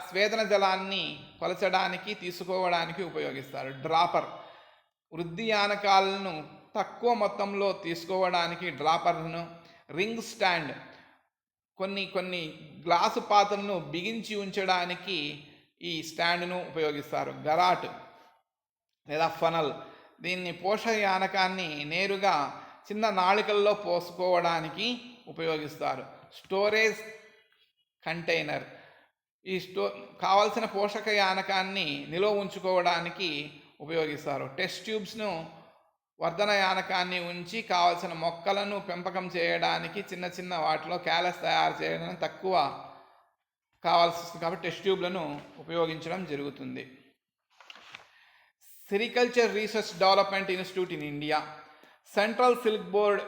స్వేదన జలాన్ని కొలచడానికి తీసుకోవడానికి ఉపయోగిస్తారు. డ్రాపర్ వృద్ధి యానకాలను తక్కువ మొత్తంలో తీసుకోవడానికి డ్రాపర్ను. రింగ్ స్టాండ్ కొన్ని గ్లాసు పాత్రలను బిగించి ఉంచడానికి ఈ స్టాండ్ను ఉపయోగిస్తారు. గరాట్ లేదా ఫనల్ దీన్ని పోషక యానకాన్ని నేరుగా చిన్న నాళికల్లో పోసుకోవడానికి ఉపయోగిస్తారు. స్టోరేజ్ కంటైనర్ కావలసిన పోషక యానకాన్ని నిల్వ ఉంచుకోవడానికి ఉపయోగిస్తారు. టెస్ట్ ట్యూబ్స్ను వర్ధన యానకాన్ని ఉంచి కావలసిన మొక్కలను పెంపకం చేయడానికి చిన్న వాటిలో క్యాలస్ తయారు చేయడానికి తక్కువ కావాల్సి వస్తుంది కాబట్టి టెస్ట్ ట్యూబ్లను ఉపయోగించడం జరుగుతుంది. Sericulture research development institute in India central silk board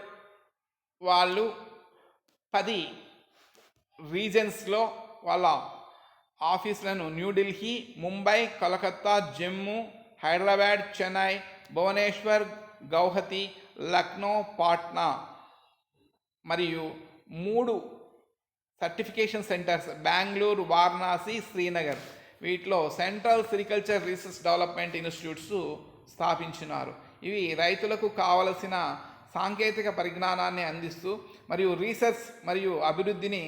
వాళ్ళు 10 రీజన్స్లో వాళ్ళ ఆఫీసులను న్యూఢిల్లీ, ముంబై, కలకత్తా, జమ్మూ, హైదరాబాద్, చెన్నై, భువనేశ్వర్, గౌహతి, లక్నో, పాట్నా మరియు 3 సర్టిఫికేషన్ సెంటర్స్ బెంగళూరు, వారణాసి, శ్రీనగర్ వీటిలో central sericulture research development institutes స్థాపించినారు. ఇవి రైతులకు కావలసిన సాంకేతిక పరిజ్ఞానాన్ని అందిస్తూ మరియు రీసెర్చ్ మరియు అభివృద్ధిని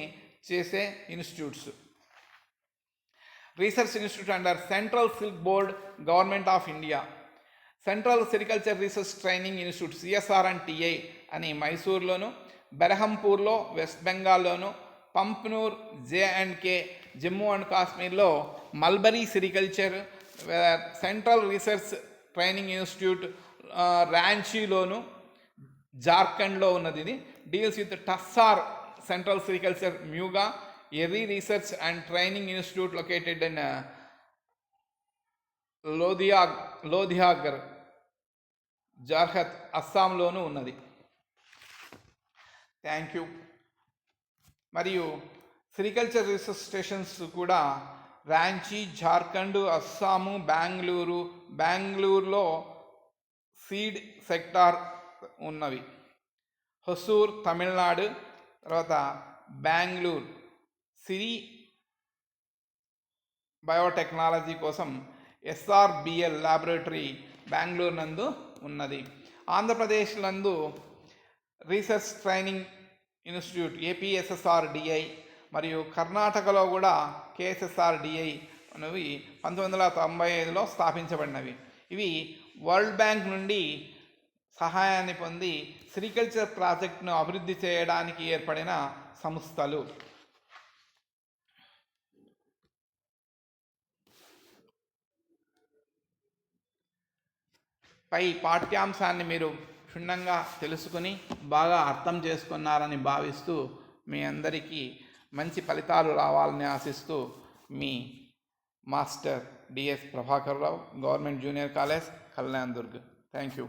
చేసే institutes. Research institute under central silk board, government of India. Central sericulture research training institute CSR&TI అని మైసూర్లోను, బెరహంపూర్లో వెస్ట్ బెంగాల్లోను, పంప్నూర్ J&K జమ్మూ అండ్ కాశ్మీర్లో, mulberry sericulture central research training institute రాంచీలోను జార్ఖండ్లో ఉన్నది. ఇది deals with tussar central sericulture muga, eri research and training institute located in Ladoigarh Jorhat అస్సాంలోనూ ఉన్నది. Thank you. మరియు సెరికల్చర్ రీసెర్చ్ స్టేషన్స్ కూడా రాంచీ, జార్ఖండ్, అస్సాము, బెంగళూరులో సీడ్ సెక్టార్ ఉన్నవి. హొసూర్ తమిళనాడు, తర్వాత బెంగళూరు సిరి బయోటెక్నాలజీ కోసం SRBL ల్యాబొరేటరీ బెంగళూరు నందు ఉన్నది. ఆంధ్రప్రదేశ్ నందు రీసెర్చ్ ట్రైనింగ్ ఇన్స్టిట్యూట్ APSSRDI మరియు కర్ణాటకలో కూడా KSSRDI అనేవి 1995లో స్థాపించబడినవి. ఇవి వరల్డ్ బ్యాంక్ నుండి సహాయాన్ని పొంది సెరికల్చర్ ప్రాజెక్టును అభివృద్ధి చేయడానికి ఏర్పడిన సంస్థలు. పై పాఠ్యాంశాన్ని మీరు క్షుణ్ణంగా తెలుసుకుని బాగా అర్థం చేసుకున్నారని భావిస్తూ మీ అందరికీ మంచి ఫలితాలు రావాలని ఆశిస్తూ మీ master DS Prabhakar Rao, government junior college, Kalyan Durg. Thank you.